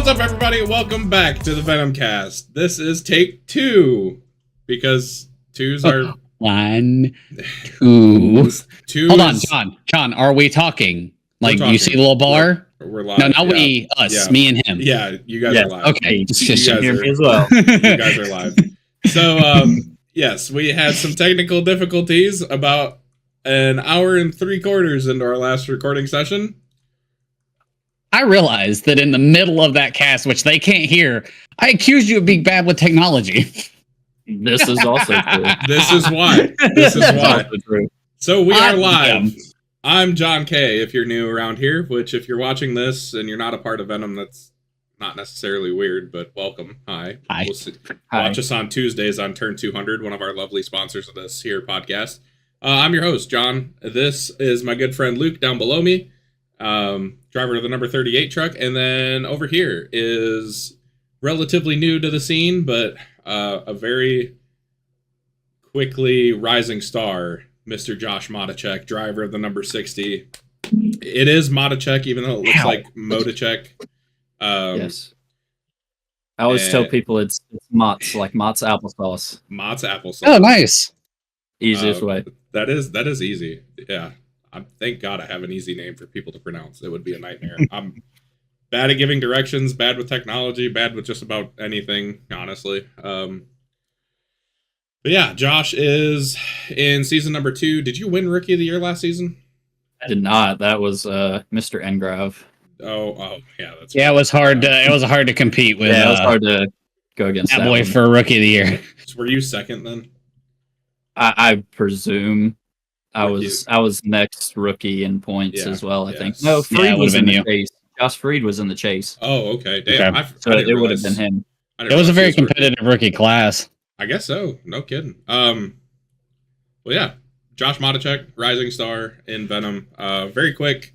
What's up, everybody? Welcome back to the Venomcast. This is take 2 because 2s are 1, 2. 2. Hold on, John. Are we talking? Like, talking. You see the little bar? We're live. No, not we, us, me and him. Yeah, you guys are live. Okay, you guys hear me as well. You guys are live. So, yes, we had some technical difficulties about an hour and 3/4 into our last recording session. I realized that in the middle of that cast, which they can't hear, I accused you of being bad with technology. This is also true. This is why. So we are live. I'm John K. If you're new around here, which if you're watching this and you're not a part of Venom, that's not necessarily weird, but welcome. Hi. We'll see. Hi. Watch us on Tuesdays on Turn 200, one of our lovely sponsors of this here podcast. I'm your host, John. This is my good friend Luke down below me, driver of the number 38 truck. And then over here is relatively new to the scene, but a very quickly rising star, Mr. Josh Modachek, driver of the number 60. It is Modachek, even though it looks like Modachek. Yes. I always tell people it's Mott's, like Mott's applesauce. Mott's applesauce. Oh, nice. Easiest way. That is easy. Yeah. Thank God I have an easy name for people to pronounce. It would be a nightmare. I'm bad at giving directions, bad with technology, bad with just about anything, honestly. But yeah, Josh is in season number 2. Did you win Rookie of the Year last season? I did not. That was Mr. Engrave. Oh, yeah. That's It was hard. It was hard to compete with. Yeah, it was hard to go against that boy one. for Rookie of the Year. So were you second then? I presume I Rookie. was next rookie in points as well. I think. No, Yeah, Freed it was would've in been the chase. Josh Freed was in the chase. Oh, okay. Damn. Okay. So it would have been him. It was a very competitive rookie class. I guess so. No kidding. Well, yeah. Josh Modachek, rising star in Venom. Very quick,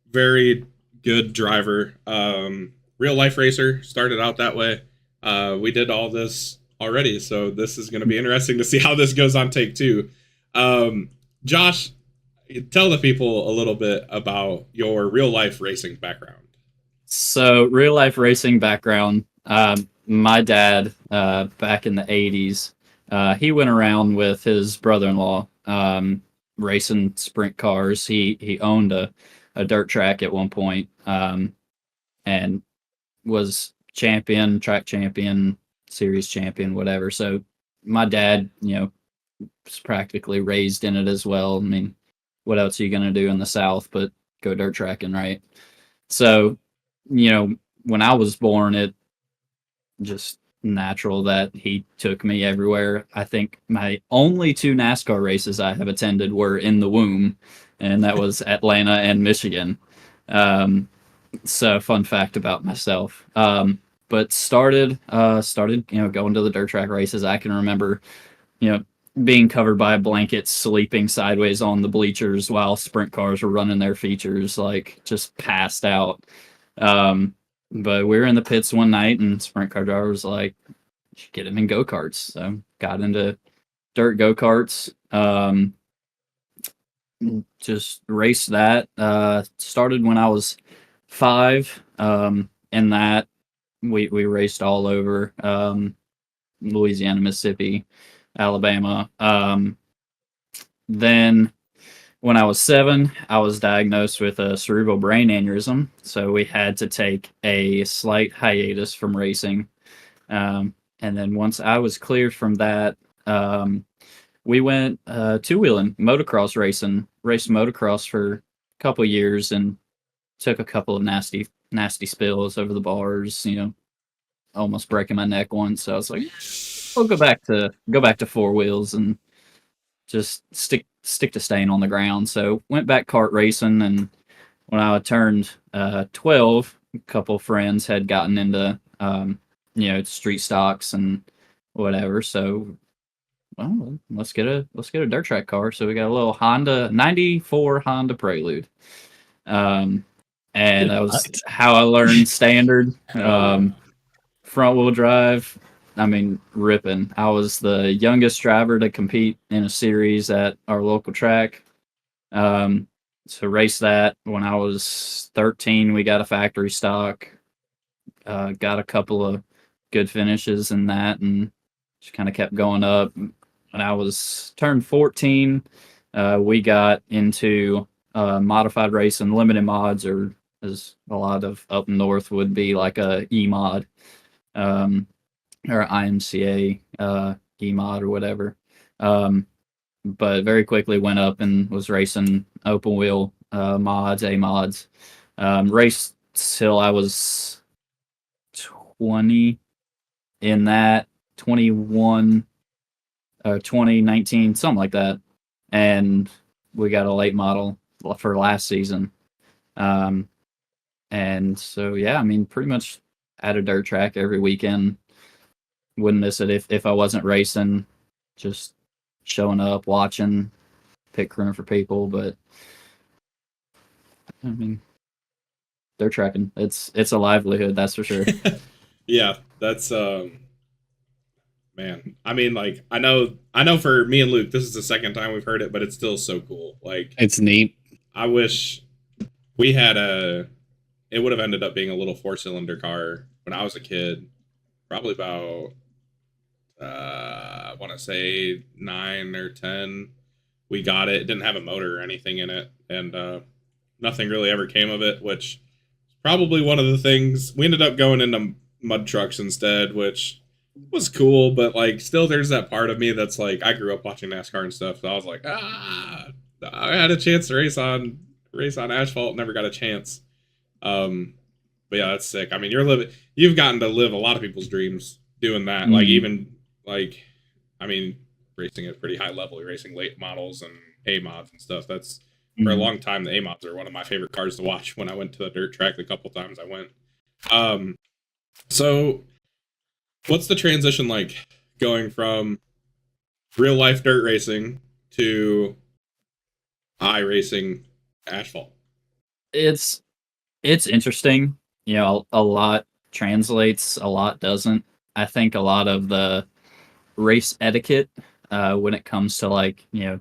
very good driver. Real life racer. Started out that way. We did all this already, so this is going to be interesting to see how this goes on take 2. Josh, tell the people a little bit about your real life racing background. So real life racing background. My dad, back in the 80s, he went around with his brother-in-law, racing sprint cars. He owned a dirt track at one point, and was champion, track champion, series champion, whatever. So my dad, was practically raised in it as well. I mean, what else are you going to do in the South but go dirt tracking, right? So, when I was born, it just natural that he took me everywhere. I think my only 2 NASCAR races I have attended were in the womb, and that was Atlanta and Michigan. So fun fact about myself. But started, going to the dirt track races. I can remember, being covered by a blanket, sleeping sideways on the bleachers while sprint cars were running their features, like just passed out. But we were in the pits one night, and sprint car driver was like, "You should get him in go-karts." So got into dirt go-karts. Just raced that. Started when I was 5. In that, we raced all over Louisiana, Mississippi, Alabama. Then when I was 7, I was diagnosed with a cerebral brain aneurysm, so we had to take a slight hiatus from racing. And then once I was cleared from that, we went two-wheeling, motocross racing, raced motocross for a couple years, and took a couple of nasty spills over the bars, almost breaking my neck once. So I was like, we'll go back to 4 wheels and just stick to staying on the ground. So went back kart racing, and when I turned 12, a couple friends had gotten into street stocks and whatever. So, well, let's get a dirt track car. So we got a little Honda 94 Honda Prelude. And that was how I learned standard. Front wheel drive. I mean, ripping. I was the youngest driver to compete in a series at our local track. So raced that when I was 13. We got a factory stock. got a couple of good finishes in that, and just kind of kept going up. When I was turned 14, we got into modified racing, limited mods, or as a lot of up north would be like a E mod, or IMCA E mod or whatever. But very quickly went up and was racing open wheel mods, A mods. Raced till I was 20 in that, 21, 2019, something like that. And we got a late model for last season. And so, yeah, I mean, pretty much at a dirt track every weekend. Wouldn't miss it if I wasn't racing, just showing up, watching, pit crewing for people. But I mean, they're tracking. It's a livelihood, that's for sure. Yeah, that's man. I mean, like I know for me and Luke, this is the second time we've heard it, but it's still so cool. Like It's neat. I wish we had it would have ended up being a little 4-cylinder car when I was a kid, probably about I want to say 9 or 10. We got it. It didn't have a motor or anything in it, and nothing really ever came of it, which is probably one of the things. We ended up going into mud trucks instead, which was cool, but like still there's that part of me that's like, I grew up watching NASCAR and stuff, so I was like, I had a chance to race on asphalt, never got a chance. But yeah, that's sick. I mean, you've gotten to live a lot of people's dreams doing that. Mm-hmm. Like even like, I mean, racing at a pretty high level, you're racing late models and A mods and stuff. That's for a long time. The A mods are one of my favorite cars to watch. When I went to the dirt track, the couple times I went. So what's the transition like going from real life dirt racing to iRacing asphalt? It's interesting. You know, a lot translates, a lot doesn't. I think a lot of the race etiquette when it comes to like, you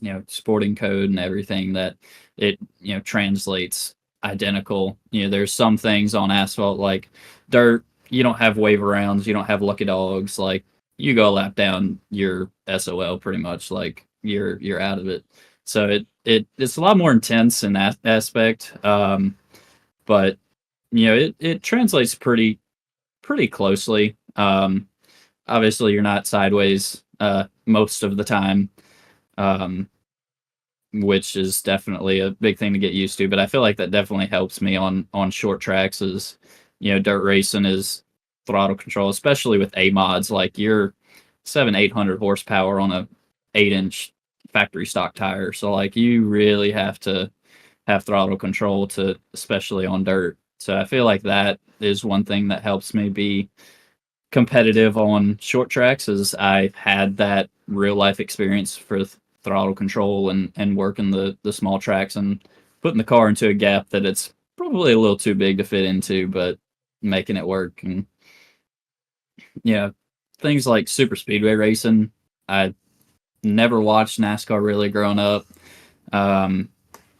know, sporting code and everything, that it, you know, translates identical. You know, there's some things on asphalt like dirt, you don't have wave arounds, you don't have lucky dogs, like you go a lap down, you're SOL pretty much, like you're out of it. So it's a lot more intense in that aspect. But you know, it translates pretty closely. Obviously you're not sideways most of the time. Which is definitely a big thing to get used to. But I feel like that definitely helps me on short tracks. Is, you know, dirt racing is throttle control, especially with A mods. Like you're 700-800 horsepower on a 8-inch factory stock tire, so like you really have to have throttle control to, especially on dirt. So I feel like that is one thing that helps me be competitive on short tracks. Is I had that real life experience for throttle control and working the small tracks and putting the car into a gap that it's probably a little too big to fit into, but making it work. And yeah, things like super speedway racing, I never watched NASCAR really growing up.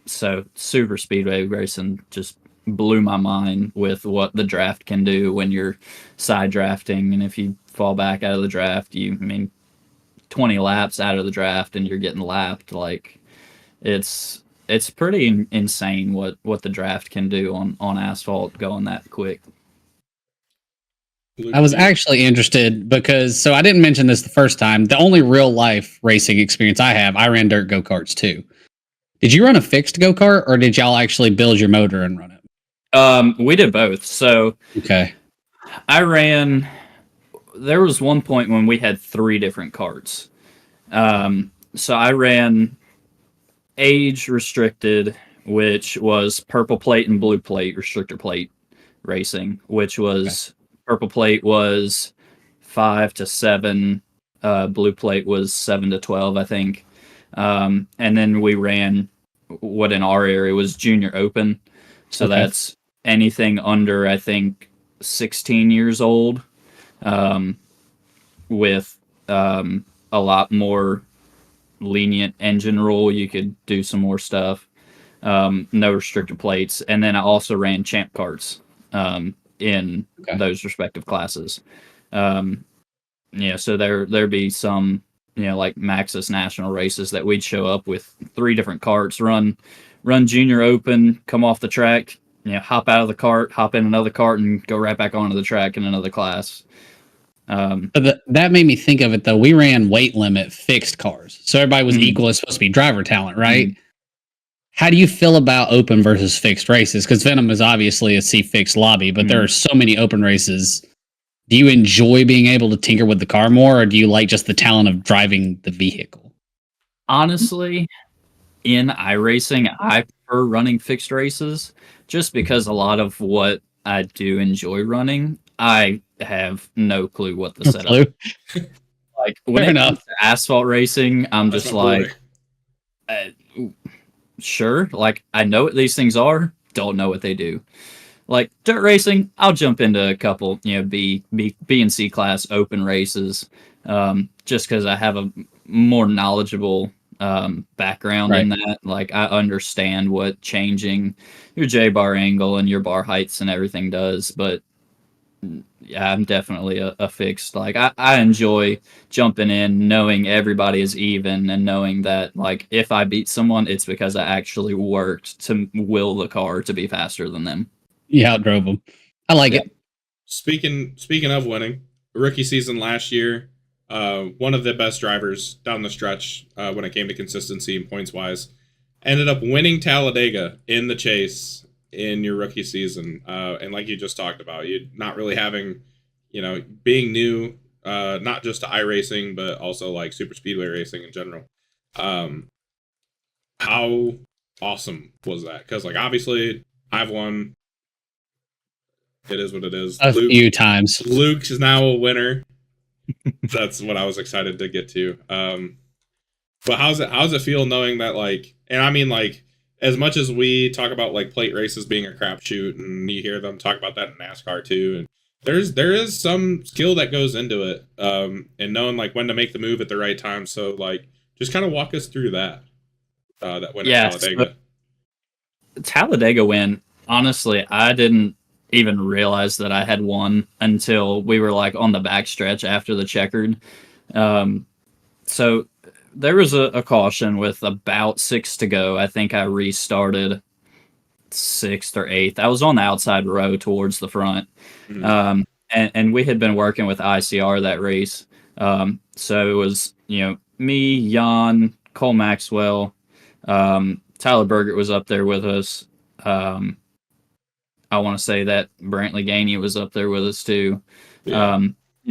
So super speedway racing just blew my mind with what the draft can do when you're side drafting. And if you fall back out of the draft, 20 laps out of the draft and you're getting lapped. Like it's pretty insane what the draft can do on asphalt going that quick. I was actually interested because, so I didn't mention this the first time. The only real life racing experience I have, I ran dirt go-karts too. Did you run a fixed go-kart or did y'all actually build your motor and run it? We did both. So okay, there was one point when we had 3 different carts. So I ran age restricted, which was purple plate and blue plate restrictor plate racing, which was purple plate was 5 to 7, blue plate was 7 to 12, I think. And then we ran what in our area was junior open. So that's anything under, I think, 16 years old, with a lot more lenient engine rule. You could do some more stuff. No restrictor plates. And then I also ran champ carts. in those respective classes. So there'd be some, like Maxis national races that we'd show up with 3 different carts, run junior open, come off the track, hop out of the cart, hop in another cart, and go right back onto the track in another class. But that made me think of it, though. We ran weight limit fixed cars, so everybody was equal. It's supposed to be driver talent, right? How do you feel about open versus fixed races? Because Venom is obviously a C-fixed lobby, but there are so many open races. Do you enjoy being able to tinker with the car more, or do you like just the talent of driving the vehicle? Honestly, in iRacing, I prefer running fixed races just because a lot of what I do enjoy running, I have no clue what the setup is. Like, when it comes to asphalt racing, I'm just like, sure, like, I know what these things are, don't know what they do. Like, dirt racing, I'll jump into a couple, B and C class open races, just because I have a more knowledgeable background in that. Like, I understand what changing your J-bar angle and your bar heights and everything does, but yeah, I'm definitely a fixed. Like, I enjoy jumping in, knowing everybody is even, and knowing that, like, if I beat someone, it's because I actually worked to will the car to be faster than them. You outdrove them. I like it. Speaking of winning, rookie season last year, one of the best drivers down the stretch when it came to consistency and points wise, ended up winning Talladega in the chase in your rookie season. And like you just talked about, you not really having, being new, not just to iRacing, but also like super speedway racing in general. How awesome was that? Because, like, obviously I've won. It is what it is. A few times. Luke is now a winner. That's what I was excited to get to. But how's it feel knowing that, like, and I mean, like, as much as we talk about like plate races being a crapshoot, and you hear them talk about that in NASCAR too, and there is some skill that goes into it, and knowing like when to make the move at the right time. So, like, just kind of walk us through that. That win at Talladega. So Talladega win. Honestly, I didn't even realize that I had won until we were like on the backstretch after the checkered. So there was a caution with about 6 to go. I think I restarted 6th or 8th. I was on the outside row towards the front. And we had been working with ICR that race. So it was, me, Jan, Cole Maxwell, Tyler Burgett was up there with us. I want to say that Brantley Gainey was up there with us too. Yeah.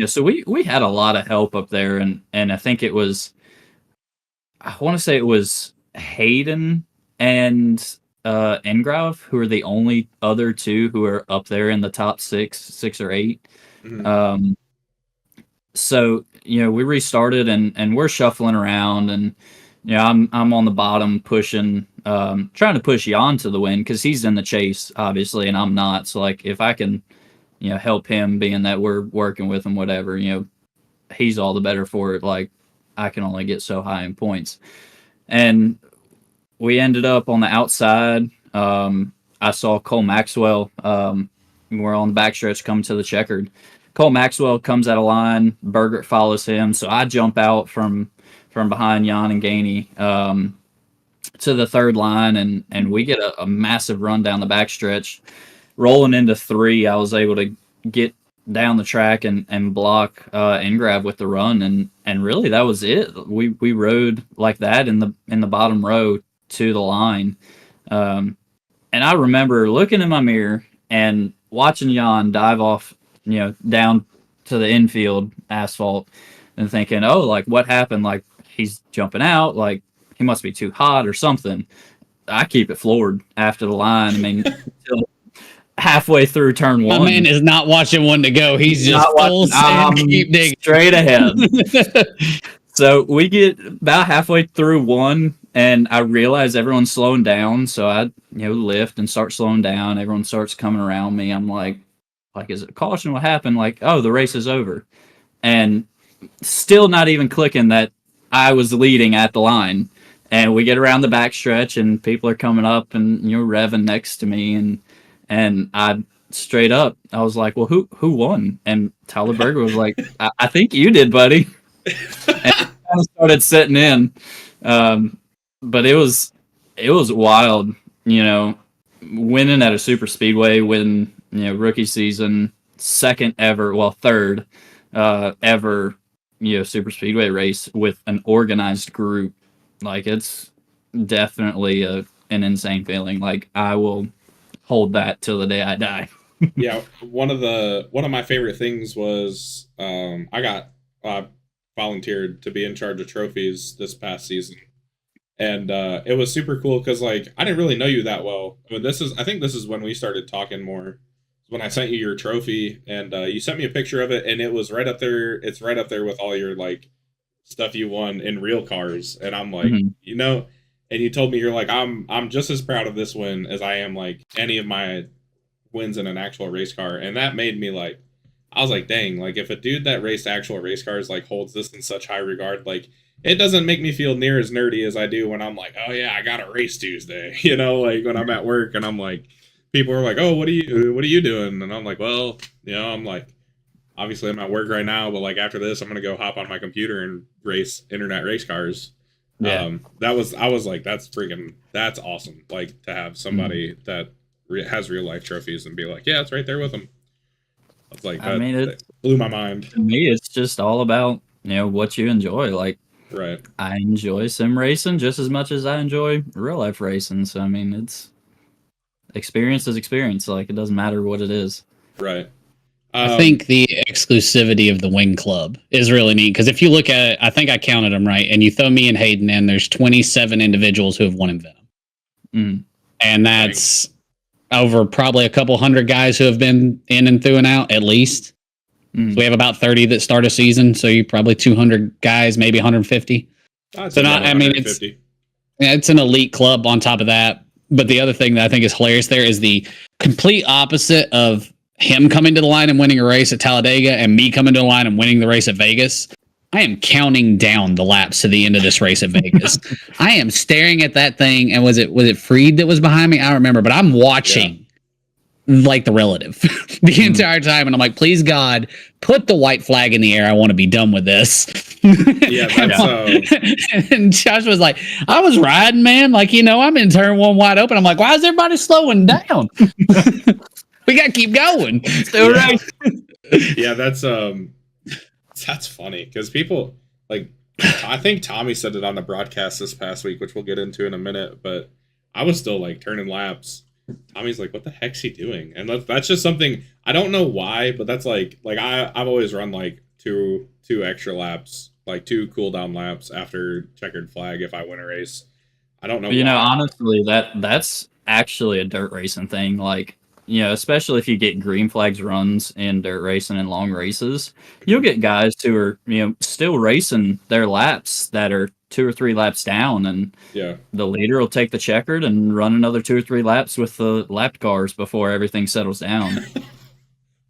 So we had a lot of help up there, and I think it was, I want to say it was Hayden and Engrave, who are the only other 2 who are up there in the top 6 or 8. So, we restarted and we're shuffling around, and I'm on the bottom pushing, trying to push Jan to the win because he's in the chase, obviously, and I'm not. So, like, if I can, help him, being that we're working with him, whatever, he's all the better for it. Like, I can only get so high in points. And we ended up on the outside. I saw Cole Maxwell. We're on the backstretch coming to the checkered. Cole Maxwell comes out of line. Burgert follows him. So I jump out from behind Jan and Gainey to the third line, and we get a massive run down the backstretch. Rolling into 3, I was able to get down the track and block Engrave with the run, and really that was it. We rode like that in the bottom row to the line. And I remember looking in my mirror and watching Jan dive off, down to the infield asphalt, and thinking, oh, like, what happened? Like, he's jumping out, like, he must be too hot or something. I keep it floored after the line. I mean, until halfway through turn 1. My man is not watching one to go. He's just full send, keep digging. Straight ahead. So we get about halfway through 1, and I realize everyone's slowing down. So I, lift and start slowing down. Everyone starts coming around me. I'm like, is it a caution? What happened? Like, oh, the race is over. And still not even clicking that I was leading at the line. And we get around the backstretch, and people are coming up and revving next to me, and I straight up, I was like, well, who won? And Tyler Berger was like, I think you did, buddy. And it kind of started setting in. But it was wild, winning at a super speedway, rookie season, second ever, well, third ever, super speedway race with an organized group. Like, it's definitely an insane feeling. Like, I will hold that till the day I die. Yeah, one of my favorite things was I got volunteered to be in charge of trophies this past season, and it was super cool because like I didn't really know you that well. I mean, I think this is when we started talking more. When I sent you your trophy, and you sent me a picture of it, and it was right up there. It's right up there with all your like stuff you won in real cars, and I'm like, and you told me you're like I'm just as proud of this win as I am like any of my wins in an actual race car, and that made me like, I was like, dang, like if a dude that raced actual race cars like holds this in such high regard, like it doesn't make me feel near as nerdy as I do when I'm like, oh yeah, I got a race Tuesday, like when I'm at work and I'm like, people are like, oh, what are you doing? And I'm like, well, I'm like, obviously I'm at work right now, but like after this, I'm gonna go hop on my computer and race internet race cars. Yeah. I was like, that's awesome. Like to have somebody that has real life trophies and be like, yeah, it's right there with them. It's like, that blew my mind. To me, it's just all about, what you enjoy. Like, right. I enjoy sim racing just as much as I enjoy real life racing. So, I mean, it's experience is experience. Like, it doesn't matter what it is. Right. I think the exclusivity of the Wing Club is really neat because if you look at it, I think I counted them right, and you throw me and Hayden in, there's 27 individuals who have won in Venom. And that's over probably a couple hundred guys who have been in and through and out at least. So we have about 30 that start a season. So you probably 200 guys, maybe 150. So it's an elite club on top of that. But the other thing that I think is hilarious there is the complete opposite of him coming to the line and winning a race at Talladega and me coming to the line and winning the race at Vegas. I am counting down the laps to the end of this race at Vegas. I am staring at that thing, and was it Freed that was behind me? I don't remember, but I'm watching like the relative the entire time, and I'm like, please God, put the white flag in the air. I want to be done with this. And Josh was like, I was riding, man. Like, I'm in turn one wide open. I'm like, why is everybody slowing down? We got to keep going. Still right. Yeah, that's funny because people like, I think Tommy said it on the broadcast this past week, which we'll get into in a minute, but I was still like turning laps. Tommy's like, what the heck's he doing? And that's just something, I don't know why, but that's like I've always run like two extra laps, like 2 cool down laps after checkered flag if I win a race. I don't know. Honestly, that's actually a dirt racing thing. Like, especially if you get green flags runs in dirt racing and long races, you'll get guys who are, still racing their laps that are 2 or 3 laps down, and the leader will take the checkered and run another 2 or 3 laps with the lapped cars before everything settles down.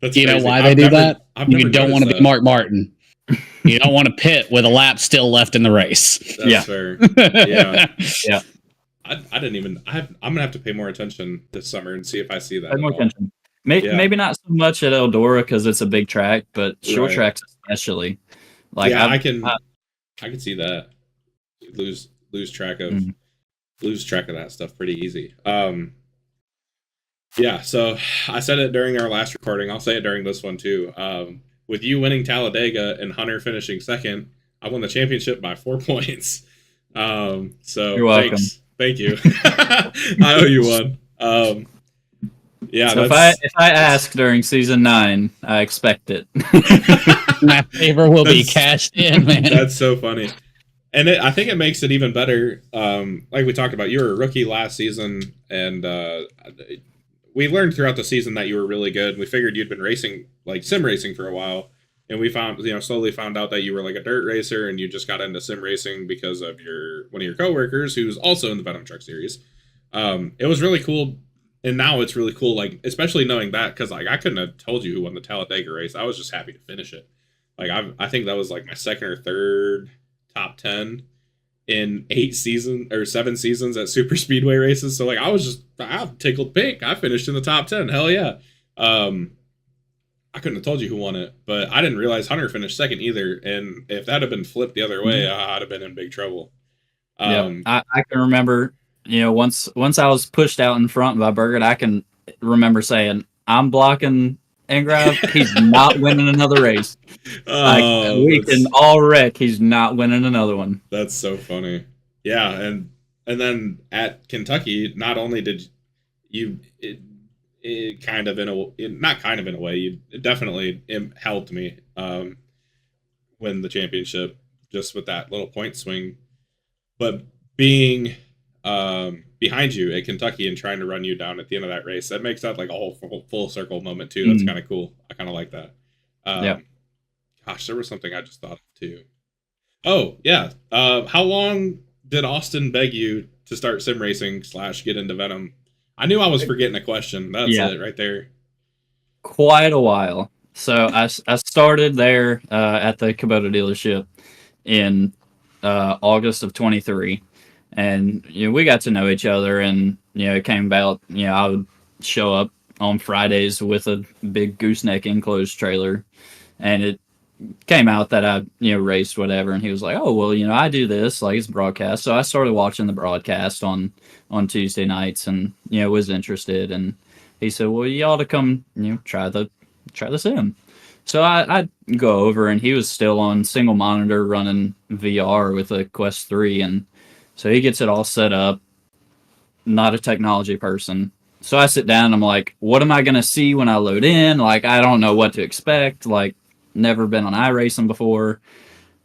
You know why they do that? You don't want to be Mark Martin. You don't want to pit with a lap still left in the race. That's fair. Yeah. I didn't even. I'm gonna have to pay more attention this summer and see if I see that. Pay more attention. Maybe not so much at Eldora because it's a big track, but short tracks especially. Like, I can see that. Lose track of that stuff pretty easy. So I said it during our last recording. I'll say it during this one too. With you winning Talladega and Hunter finishing second, I won the championship by 4 points. So you're welcome. Thanks. Thank you. I owe you one. So if I ask during season 9, I expect it. My favor will be cashed in, man. That's so funny. And I think it makes it even better. Like we talked about, you were a rookie last season, and we learned throughout the season that you were really good. We figured you'd been racing, like sim racing, for a while, and we slowly found out that you were like a dirt racer, and you just got into sim racing because of one of your coworkers who's also in the Venom Truck series. It was really cool, and now it's really cool, like especially knowing that, because like I couldn't have told you who won the Talladega race. I was just happy to finish it. Like I think that was like my second or third top 10 in 7 seasons at super speedway races. So like I'm tickled pink. I finished in the top 10. Hell yeah. I couldn't have told you who won it, but I didn't realize Hunter finished second either. And if that had been flipped the other way, I'd have been in big trouble. Yeah, I can remember, once I was pushed out in front by Burgett, I can remember saying, "I'm blocking Ingrave. He's not winning another race. We can all wreck. He's not winning another one." That's so funny. Yeah, and then at Kentucky, not only did you it kind of in a not kind of in a way, it definitely helped me win the championship just with that little point swing. But being behind you at Kentucky and trying to run you down at the end of that race, that makes that like a whole full circle moment too. That's kind of cool. I kind of like that. Gosh, there was something I just thought of too. Oh yeah. How long did Austin beg you to start sim racing / get into Venom? I knew I was forgetting a question. That's it right there. Quite a while. So I started there at the Kubota dealership in August of 23, and we got to know each other, and it came about I would show up on Fridays with a big gooseneck enclosed trailer, and it came out that I raced whatever, and he was like, "Oh well, I do this, like, it's broadcast." So I started watching the broadcast on Tuesday nights, and was interested, and he said, "Well, you ought to come try the sim." So I'd go over, and he was still on single monitor running VR with a Quest 3, and so he gets it all set up. Not a technology person. So I sit down, and I'm like, what am I going to see when I load in? Like, I don't know what to expect. Like, never been on iRacing before.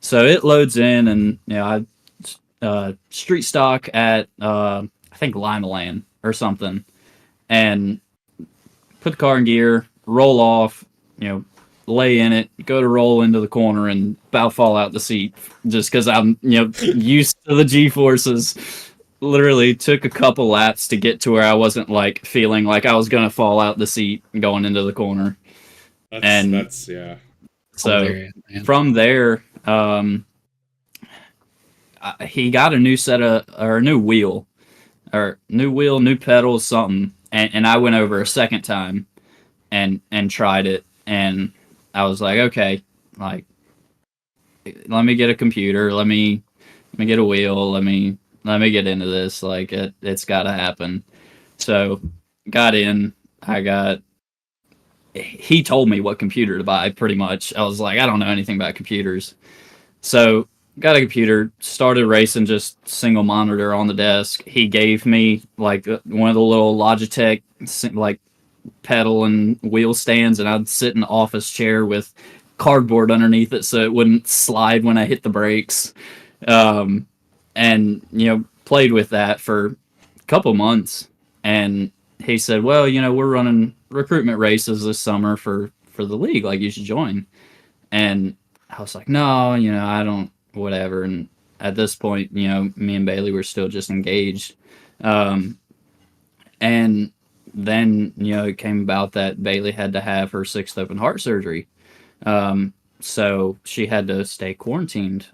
So it loads in, and I street stock at, I think, Limaland or something, and put the car in gear, roll off, lay in it, go to roll into the corner, and about fall out the seat just because I'm used to the G-forces. Literally took a couple laps to get to where I wasn't like feeling like I was gonna fall out the seat going into the corner. That's yeah. So from there, he got a new set of or new wheel, new pedals, something, and I went over a second time and tried it, and I was like, okay, like, let me get a computer, let me get a wheel, let me get into this, like, it's got to happen. So got in, he told me what computer to buy, pretty much. I was like, I don't know anything about computers. So got a computer, started racing just single monitor on the desk. He gave me like one of the little Logitech like pedal and wheel stands, and I'd sit in the office chair with cardboard underneath it so it wouldn't slide when I hit the brakes. And played with that for a couple months, and he said, well, we're running recruitment races this summer for the league, like, you should join. And I was like, no, I don't, whatever. And at this point, me and Bailey were still just engaged. And then, it came about that Bailey had to have her 6th open heart surgery. So she had to stay quarantined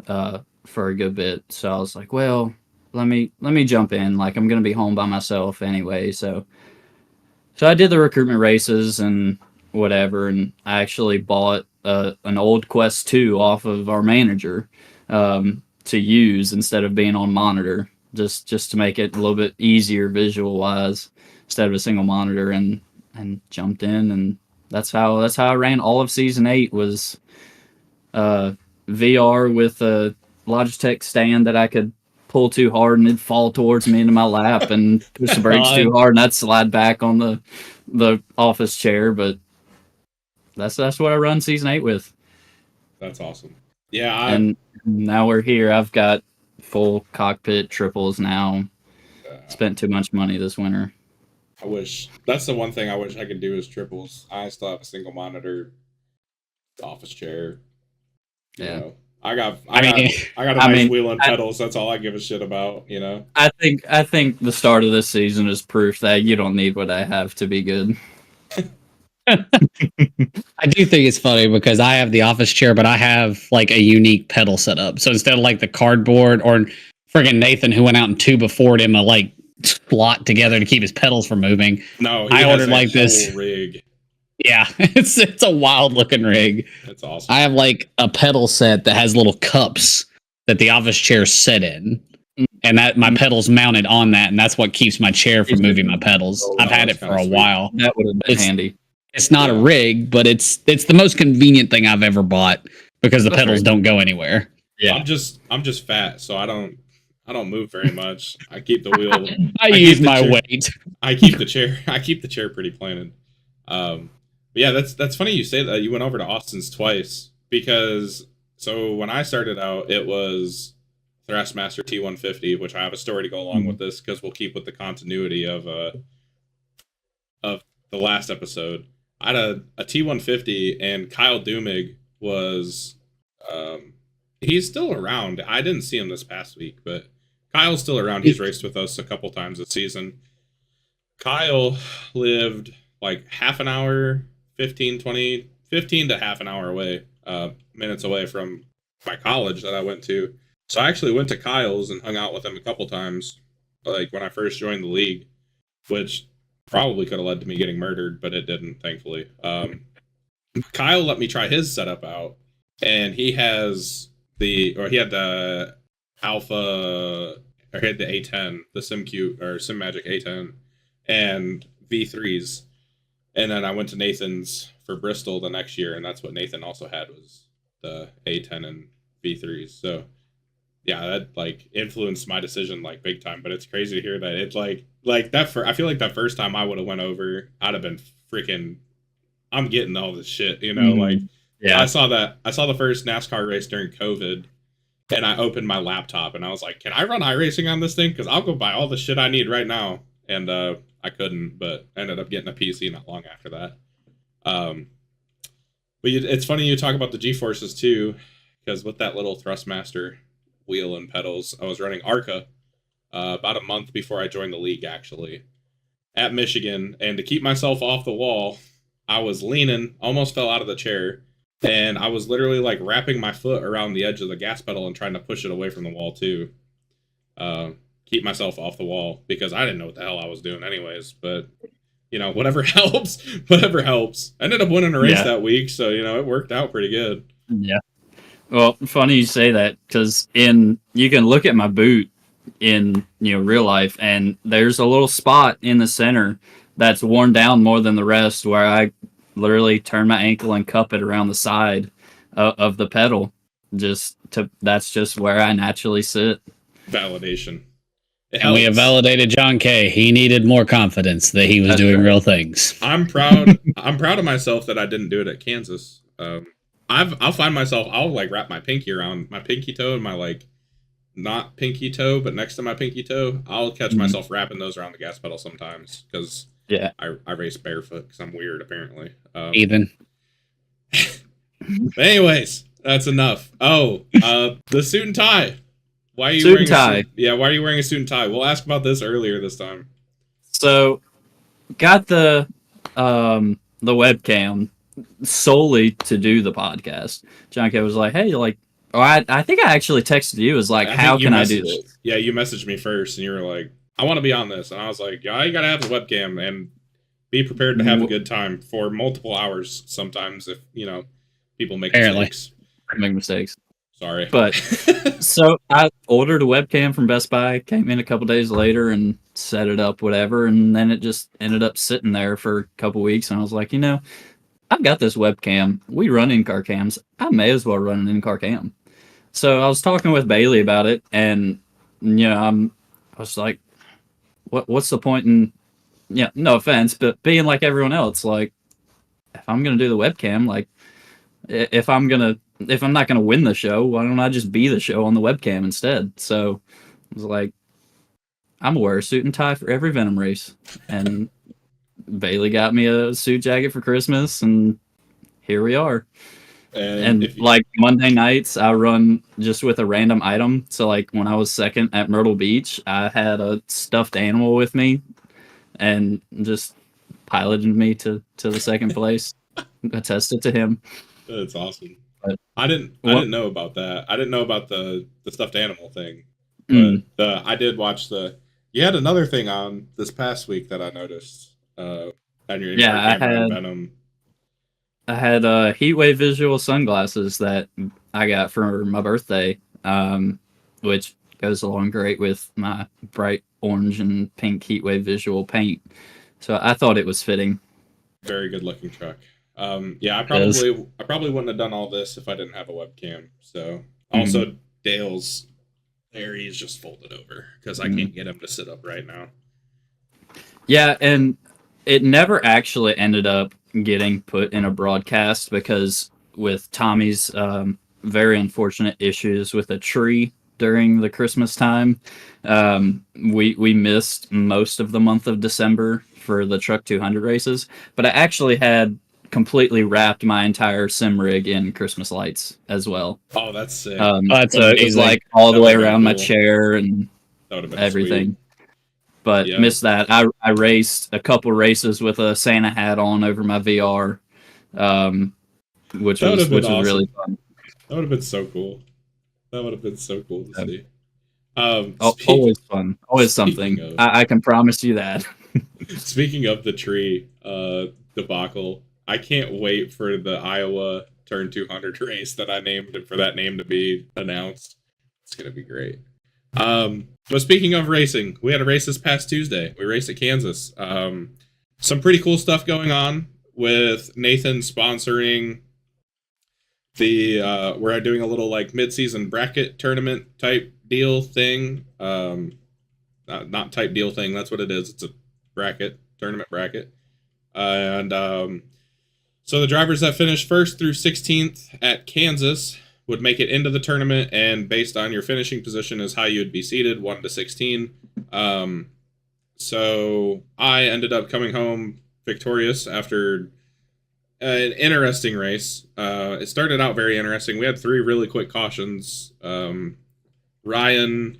for a good bit. So I was like, well, let me jump in. Like, I'm going to be home by myself anyway. So I did the recruitment races and whatever, and I actually bought an old Quest 2 off of our manager to use instead of being on monitor, just to make it a little bit easier visual wise instead of a single monitor, and jumped in, and that's how I ran all of season 8 was VR with a Logitech stand that I could pull too hard and it'd fall towards me into my lap, and push the brakes too hard and I'd slide back on the office chair. But that's what I run season 8 with. That's awesome. Yeah. And now we're here. I've got full cockpit triples now. Spent too much money this winter. I wish that's the one thing I wish I could do is triples. I still have a single monitor office chair. I got a nice wheel and pedals. That's all I give a shit about, I think the start of this season is proof that you don't need what I have to be good. I do think it's funny because I have the office chair, but I have like a unique pedal setup. So instead of like the cardboard or friggin' Nathan who went out and 2 before him to like slot together to keep his pedals from moving. No, I ordered like this rig. Yeah, it's a wild looking rig. That's awesome. I have like a pedal set that has little cups that the office chairs sit in. And that my pedals mounted on that, and that's what keeps my chair from moving my pedals. I've had it for a while. That would have been handy. It's not a rig, but it's the most convenient thing I've ever bought because the pedals don't go anywhere. Yeah, I'm just fat, so I don't move very much. I keep the wheel. I use my weight. I keep the chair pretty planted. But yeah, that's funny you say that. You went over to Austin's twice because so when I started out, it was Thrustmaster T150, which I have a story to go along with this because we'll keep with the continuity of the last episode. I had a T150, and Kyle Dumig was he's still around. I didn't see him this past week, but Kyle's still around. He's raced with us a couple times this season. Kyle lived like half an hour, 15 to half an hour away, minutes away from my college that I went to. So I actually went to Kyle's and hung out with him a couple times, like when I first joined the league, which probably could have led to me getting murdered, but it didn't, thankfully. Kyle let me try his setup out, and he had the Alpha, or he had the A10, the SimMagic A10, and V3s. And then I went to Nathan's for Bristol the next year, and that's what Nathan also had, was the A10 and V3s. So yeah, that like influenced my decision like big time. But it's crazy to hear that it's like that. I feel like that first time I would have went over, I'd have been freaking. I'm getting all this shit, you know. Like, yeah, I saw the first NASCAR race during COVID, and I opened my laptop and I was like, "Can I run iRacing on this thing? Because I'll go buy all the shit I need right now." And I couldn't, but ended up getting a PC not long after that. But it's funny you talk about the G-forces too, because with that little Thrustmaster wheel and pedals, I was running ARCA about a month before I joined the league, actually, at Michigan. And to keep myself off the wall, I was leaning, almost fell out of the chair, and I was literally like wrapping my foot around the edge of the gas pedal and trying to push it away from the wall too. Keep myself off the wall, because I didn't know what the hell I was doing anyways. But you know, whatever helps. I ended up winning a race that week, so you know, it worked out pretty good. Yeah. Well, funny you say that, because you can look at my boot in real life, and there's a little spot in the center that's worn down more than the rest, where I literally turn my ankle and cup it around the side of the pedal. That's just where I naturally sit. Validation. And we have validated John K. He needed more confidence that he was doing real things. I'm proud of myself that I didn't do it at Kansas. I'll find myself, I'll like wrap my pinky around my pinky toe and my like not pinky toe, but next to my pinky toe. I'll catch myself wrapping those around the gas pedal sometimes, because I race barefoot because I'm weird apparently. Even. Anyways, that's enough. Oh, the suit and tie. Why are you wearing a tie? Why are you wearing a suit and tie? We'll ask about this earlier this time. So, got the webcam solely to do the podcast. John K was like, "Hey, I think I actually texted you. Was like, how can I do this?" Yeah, you messaged me first, and you were like, "I want to be on this," and I was like, "Yeah, you gotta have the webcam and be prepared to have a good time for multiple hours. Sometimes, if people make mistakes. Make mistakes. Sorry. But so I ordered a webcam from Best Buy, came in a couple days later and set it up, whatever. And then it just ended up sitting there for a couple weeks. And I was like, I've got this webcam. We run in-car cams. I may as well run an in-car cam. So I was talking with Bailey about it. And, I was like, what's the point in, no offense, but being like everyone else, like, if I'm going to do the webcam, like, if I'm not going to win the show, why don't I just be the show on the webcam instead? So I was like, I'm going to wear a suit and tie for every Venom race. And Bailey got me a suit jacket for Christmas, and here we are. And like Monday nights, I run just with a random item. So like when I was second at Myrtle Beach, I had a stuffed animal with me and just piloted me to the second place. I tested to him. That's awesome. I didn't know about that. I didn't know about the stuffed animal thing. But I did watch you had another thing on this past week that I noticed on your Instagram, I had Venom. had Heatwave visual sunglasses that I got for my birthday, which goes along great with my bright orange and pink Heatwave visual paint. So I thought it was fitting. Very good looking truck. I is. probably wouldn't have done all this if I didn't have a webcam. So also Dale's there, he's just folded over because I can't get him to sit up right now. Yeah, and it never actually ended up getting put in a broadcast because with Tommy's very unfortunate issues with a tree during the Christmas time, we missed most of the month of December for the Truck 200 races. But I actually had completely wrapped my entire sim rig in Christmas lights as well. Oh, that's sick. That's So it was like all the way around my chair and That would have been everything. sweet. But missed that. I raced a couple races with a Santa hat on over my VR, which was awesome. Really fun. That would have been so cool. That would have been so cool to see. Always fun. Always something. I can promise you that. Speaking of the tree debacle, I can't wait for the Iowa Turn 200 race that I named and for that name to be announced. It's going to be great. But speaking of racing, we had a race this past Tuesday. We raced at Kansas. Some pretty cool stuff going on with Nathan sponsoring we're doing a little like mid-season bracket tournament type deal thing. Not type deal thing. That's what it is. It's a tournament bracket. So the drivers that finished 1st through 16th at Kansas would make it into the tournament, and based on your finishing position is how you would be seeded, 1 to 16. So I ended up coming home victorious after an interesting race. It started out very interesting. We had 3 really quick cautions. Ryan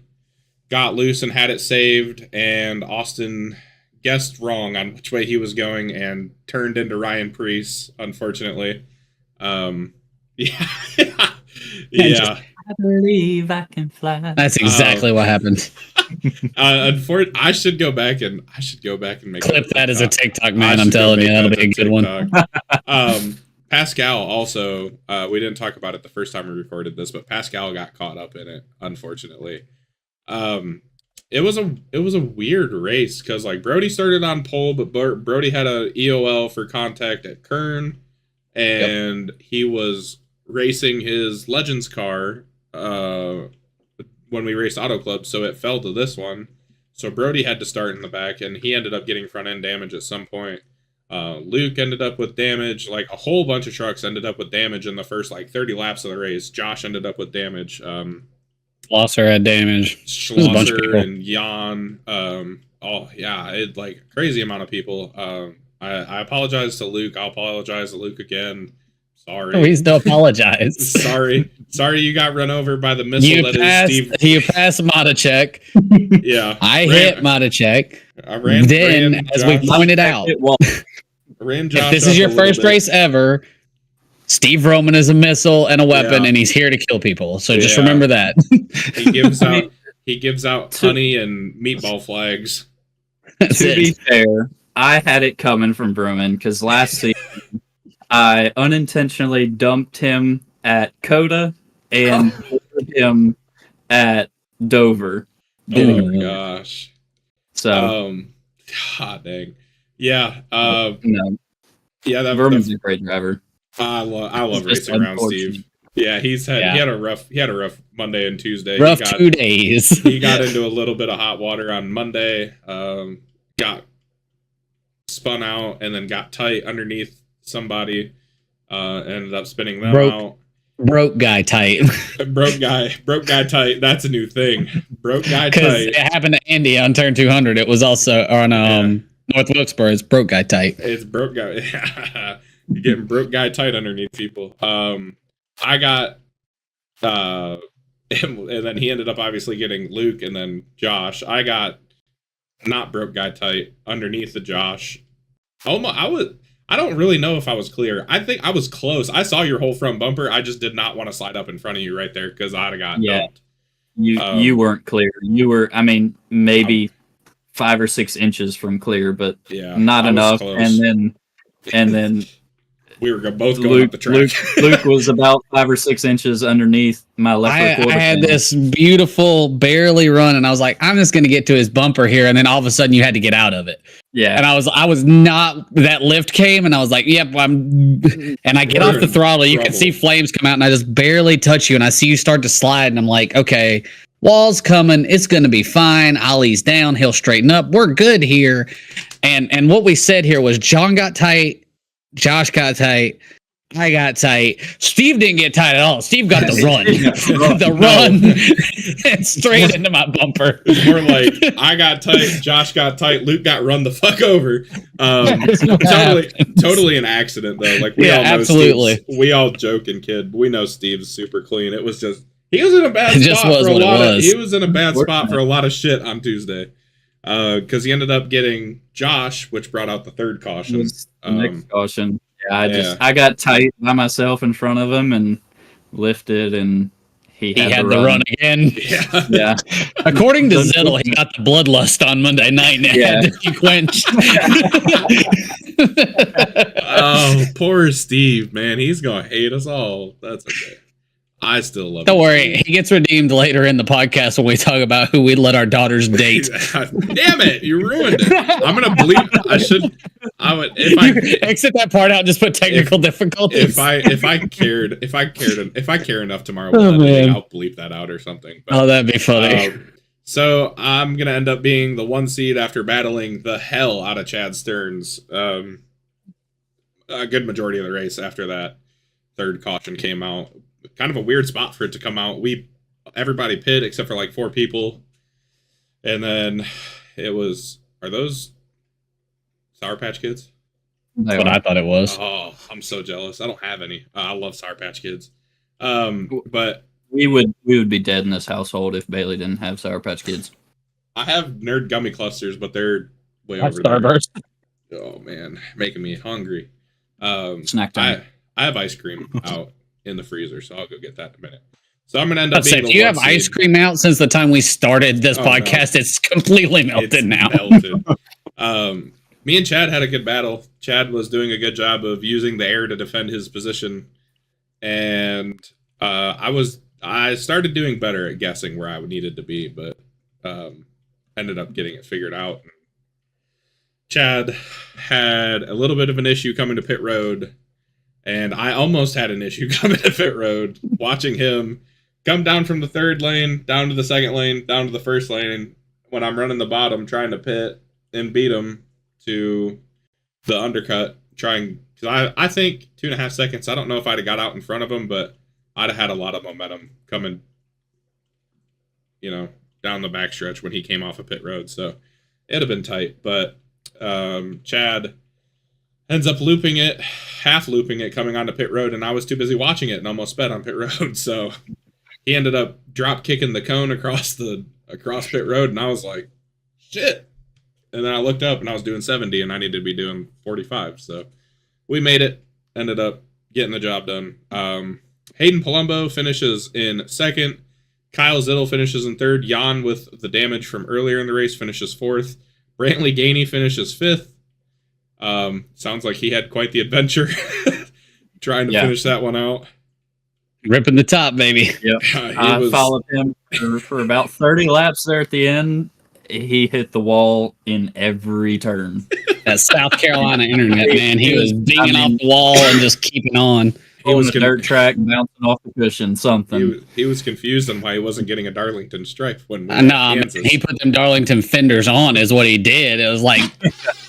got loose and had it saved, and Austin guessed wrong on which way he was going and turned into Ryan Preece, unfortunately. Yeah. I believe I can fly. That's exactly what happened. I should go back and make clip that as a TikTok, man. I'm telling you, that'll be a good one. Pascal also, we didn't talk about it the first time we recorded this, but Pascal got caught up in it, unfortunately. It was a weird race because like Brody started on pole, but Brody had a EOL for contact at Kern, and he was racing his Legends car when we raced Auto Club, so it fell to this one. So Brody had to start in the back, and he ended up getting front end damage at some point. Luke ended up with damage. Like a whole bunch of trucks ended up with damage in the first like 30 laps of the race. Josh ended up with damage. Schlosser had damage. Schlosser and Jan. It like crazy amount of people. I apologize to Luke. I'll apologize to Luke again. Sorry. Please don't apologize. Sorry you got run over by the missile. You passed Matichek. Yeah. I hit Matichek. Ran as we pointed out, ran Josh if this is your first race ever, Steve Roman is a missile and a weapon, and he's here to kill people. So just remember that. He gives out honey and meatball flags. To be fair, I had it coming from Bruman because last season I unintentionally dumped him at Coda and him at Dover. Oh my gosh. So, God dang. Yeah. No. Yeah, Verman's a great driver. I love racing around Steve. Yeah, he had a rough Monday and Tuesday. 2 days. He got into a little bit of hot water on Monday. Got spun out and then got tight underneath somebody. Ended up spinning them out. Broke guy tight. broke guy tight. That's a new thing. Broke guy tight. Because it happened to Andy on turn 200. It was also on North Wilkesboro. It's broke guy tight. It's broke guy. You're getting broke guy tight underneath people. I got, and then he ended up obviously getting Luke and then Josh. I got not broke guy tight underneath the Josh. I don't really know if I was clear. I think I was close. I saw your whole front bumper. I just did not want to slide up in front of you right there because I'd have got dumped. You weren't clear. You were, maybe 5 or 6 inches from clear, but not enough. And then We were both going up the track. Luke was about 5 or 6 inches underneath my left rear quarter. I had this beautiful, barely run, and I was like, I'm just going to get to his bumper here, and then all of a sudden you had to get out of it. Yeah. And I was not, that lift came, and I was like, yep, and I get off the throttle, you can see flames come out, and I just barely touch you, and I see you start to slide, and I'm like, okay, wall's coming, it's going to be fine, I'll ease down, he'll straighten up, we're good here. And what we said here was John got tight, Josh got tight, I got tight. Steve didn't get tight at all. Steve got the run. The run and straight into my bumper. It's more like I got tight, Josh got tight, Luke got run the fuck over. Totally an accident though. Like we all know absolutely. We all joke and kid. We know Steve's super clean. It was just he was in a bad spot for a lot of he was in a bad spot for a lot of shit on Tuesday. Because he ended up getting Josh, which brought out the third caution. Next caution. Yeah, I got tight by myself in front of him and lifted, and he had the run again. Yeah. According to Ziddle, he got the bloodlust on Monday night and had to be quenched. Oh, poor Steve, man. He's gonna hate us all. That's okay. I still love him. Don't worry, he gets redeemed later in the podcast when we talk about who we let our daughters date. Damn it, you ruined it. I'm gonna bleep. I would exit that part out and just put technical difficulties. If I care enough tomorrow, I'll bleep that out or something. But, that'd be funny. So I'm gonna end up being the 1 seed after battling the hell out of Chad Stearns. A good majority of the race after that third caution came out. Kind of a weird spot for it to come out. Everybody pit except for like 4 people. And then it was, are those Sour Patch Kids? That's what I thought it was. Oh, I'm so jealous. I don't have any. I love Sour Patch Kids. But we would be dead in this household if Bailey didn't have Sour Patch Kids. I have Nerd Gummy Clusters, but they're way over Starburst. There. Oh man, making me hungry. Snack time. I have ice cream out in the freezer, so I'll go get that in a minute. So I'm gonna end up being do you have ice cream out since the time we started this podcast? No. It's completely melted now. Melted. Me and Chad had a good battle. Chad was doing a good job of using the air to defend his position, and I started doing better at guessing where I needed to be, but ended up getting it figured out. Chad had a little bit of an issue coming to pit road. And I almost had an issue coming to pit road, watching him come down from the third lane, down to the second lane, down to the first lane, when I'm running the bottom, trying to pit and beat him to the undercut, because I think 2.5 seconds, I don't know if I'd have got out in front of him, but I'd have had a lot of momentum coming, down the backstretch when he came off of pit road, so it'd have been tight, but Chad ends up half looping it, coming onto pit road, and I was too busy watching it and almost sped on pit road. So he ended up drop kicking the cone across pit road, and I was like, shit. And then I looked up and I was doing 70, and I needed to be doing 45. So we made it, ended up getting the job done. Hayden Palumbo finishes in second. Kyle Ziddle finishes in third. Jan, with the damage from earlier in the race, finishes fourth. Brantley Gainey finishes fifth. Sounds like he had quite the adventure trying to finish that one out. Ripping the top, baby. Yep. I followed him for about 30 laps there at the end. He hit the wall in every turn. That South Carolina internet, man. He was dinging off the wall and just keeping on. He was a dirt track, bouncing off the cushion, something. He was confused on why he wasn't getting a Darlington stripe when we he put them Darlington fenders on is what he did. It was like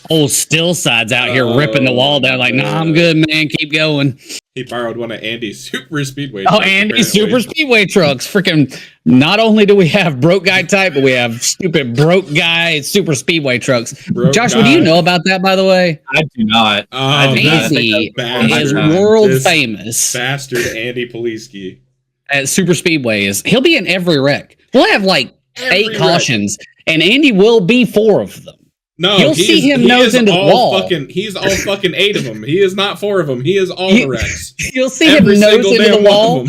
old still sides out here ripping the wall down. Like, I'm good, man. Keep going. He borrowed one of Andy's Super Speedway trucks. Oh, Andy's Super Speedway trucks. Freaking, not only do we have broke guy type, but we have stupid broke guy Super Speedway trucks. Joshua, do you know about that, by the way? I do not. Andy is world famous. Bastard Andy Poliski. At Super Speedways. He'll be in every wreck. We'll have like 8 cautions, and Andy will be 4 of them. No, You'll see him nose into the wall. He's all fucking 8 of them. He is not 4 of them. He is all the wrecks. You'll see him nose into the wall.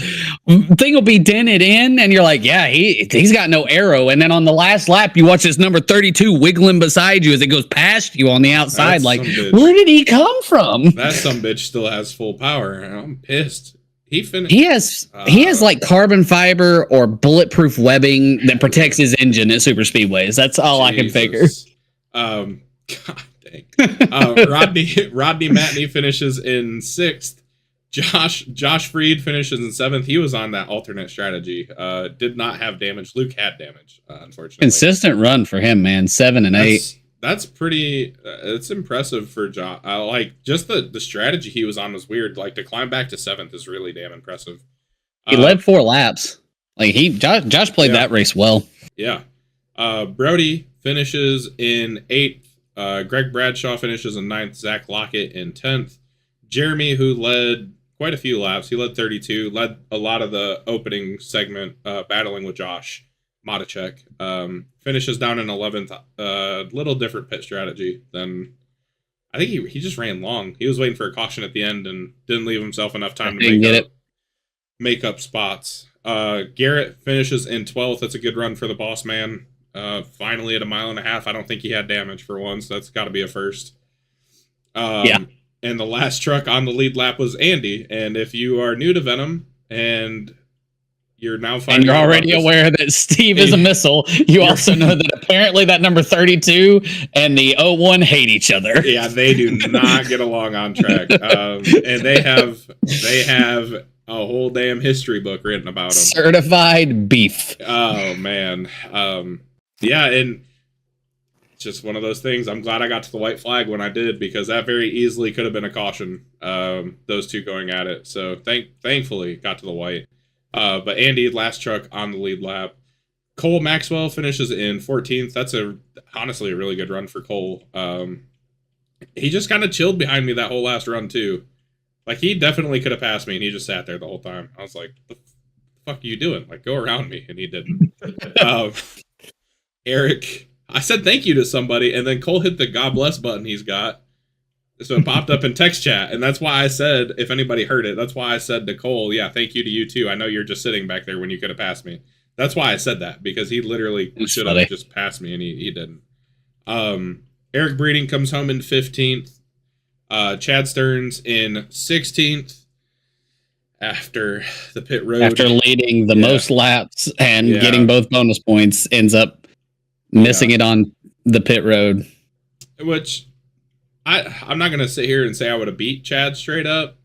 Thing will be dented in, and you're like, yeah, he's got no arrow. And then on the last lap, you watch this number 32 wiggling beside you as it goes past you on the outside. That's like, where did he come from? That sumbitch still has full power, and I'm pissed. He finished. He has like carbon fiber or bulletproof webbing that protects his engine at super speedways. That's all I can figure. God dang. Rodney Matney finishes in 6th. Josh Freed finishes in 7th. He was on that alternate strategy. Did not have damage. Luke had damage, unfortunately. Consistent run for him, man. 7 and 8. That's pretty. It's impressive for Josh. Like just the strategy he was on was weird. Like to climb back to 7th is really damn impressive. He led 4 laps. Like Josh played that race well. Yeah. Brody finishes in 8th. Greg Bradshaw finishes in 9th. Zach Lockett in 10th. Jeremy, who led quite a few laps, he led 32, led a lot of the opening segment battling with Josh Matichek. Finishes down in 11th. Little different pit strategy than... I think he just ran long. He was waiting for a caution at the end and didn't leave himself enough time to make up spots. Garrett finishes in 12th. That's a good run for the boss man. Finally at 1.5 miles. I don't think he had damage for once. That's got to be a first. And the last truck on the lead lap was Andy. And if you are new to Venom and you're now finding, and you're already aware that Steve is a missile, you also know that apparently that number 32 and the 01 hate each other. Yeah, they do not get along on track. And they have a whole damn history book written about them. Certified beef. Oh man. Yeah, and it's just one of those things. I'm glad I got to the white flag when I did, because that very easily could have been a caution. Those two going at it. So thankfully got to the white. But Andy, last truck on the lead lap. Cole Maxwell finishes in 14th. That's honestly a really good run for Cole. He just kind of chilled behind me that whole last run too. Like he definitely could have passed me, and he just sat there the whole time. I was like, "The fuck are you doing? Like go around me," and he didn't. Eric, I said thank you to somebody, and then Cole hit the God bless button he's got. So it popped up in text chat, and that's why I said, if anybody heard it, that's why I said to Cole, yeah, thank you to you too. I know you're just sitting back there when you could have passed me. That's why I said that, because he literally should have just passed me, and he didn't. Eric Breeding comes home in 15th. Chad Stearns in 16th. After the pit road. After leading the most laps and getting both bonus points, ends up missing it on the pit road. Which... I'm not going to sit here and say I would have beat Chad straight up,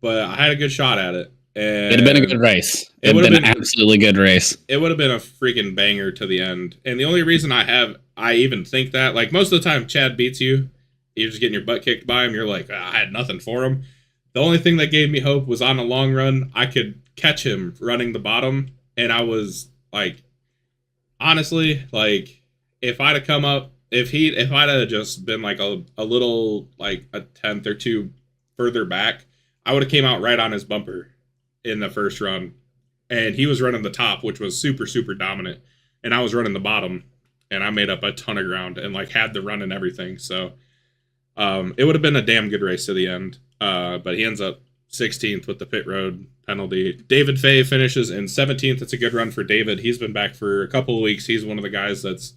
but I had a good shot at it. And it'd have been a good race. It would have been an absolutely good race. It would have been a freaking banger to the end. And the only reason I even think that, like most of the time Chad beats you, you're just getting your butt kicked by him. You're like, I had nothing for him. The only thing that gave me hope was on a long run, I could catch him running the bottom. And I was like, honestly, like if I'd have come up, if I'd have just been like a little, like a 10th or 2 further back, I would have came out right on his bumper in the first run. And he was running the top, which was super, super dominant. And I was running the bottom, and I made up a ton of ground and like had the run and everything. So it would have been a damn good race to the end. But he ends up 16th with the pit road penalty. David Fay finishes in 17th. It's a good run for David. He's been back for a couple of weeks. He's one of the guys that's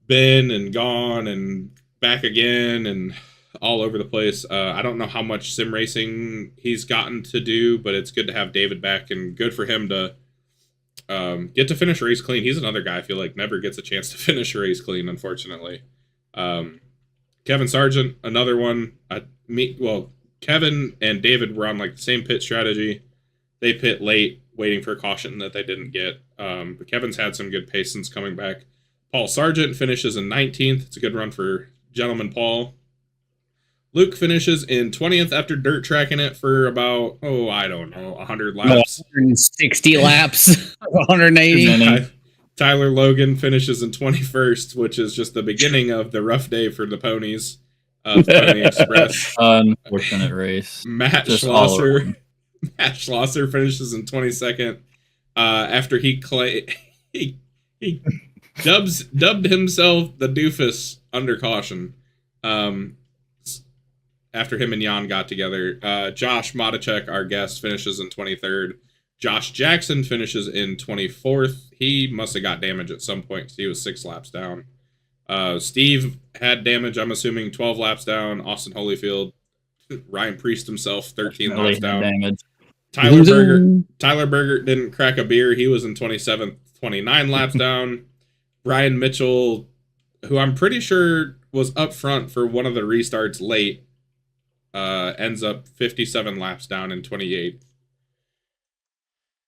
been and gone and back again and all over the place. I don't know how much sim racing he's gotten to do, but it's good to have David back, and good for him to get to finish a race clean. He's another guy I feel like never gets a chance to finish a race clean, unfortunately. Kevin Sargent, another one. Kevin and David were on like the same pit strategy. They pit late, waiting for a caution that they didn't get. But Kevin's had some good pace since coming back. Paul Sargent finishes in 19th. It's a good run for Gentleman Paul. Luke finishes in 20th after dirt tracking it for about, 100 laps. 160 laps, 180. Tyler Logan finishes in 21st, which is just the beginning of the rough day for the ponies of Pony Express. Unfortunate race. Matt Schlosser finishes in 22nd after he dubbed himself the doofus under caution. After him and Jan got together, Josh Modicek, our guest, finishes in 23rd. Josh Jackson finishes in 24th. He must have got damage at some point because he was 6 laps down. Steve had damage, I'm assuming, 12 laps down. Austin Holyfield, Ryan Priest himself, 13 laps down. Damage. Tyler Berger didn't crack a beer. He was in 27th, 29 laps down. Ryan Mitchell, who I'm pretty sure was up front for one of the restarts late, ends up 57 laps down in 28th.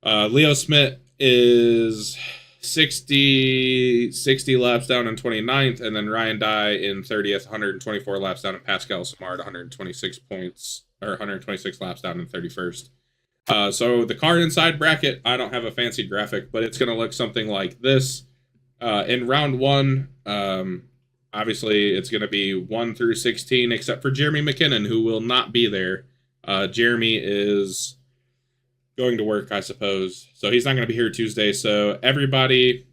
Leo Smith is 60 laps down in 29th, and then Ryan Dye in 30th, 124 laps down, and Pascal Samard 126 laps down in 31st. So the car inside bracket, I don't have a fancy graphic, but it's going to look something like this. In round 1, obviously it's going to be 1 through 16, except for Jeremy McKinnon, who will not be there. Jeremy is going to work, I suppose. So he's not going to be here Tuesday. So everybody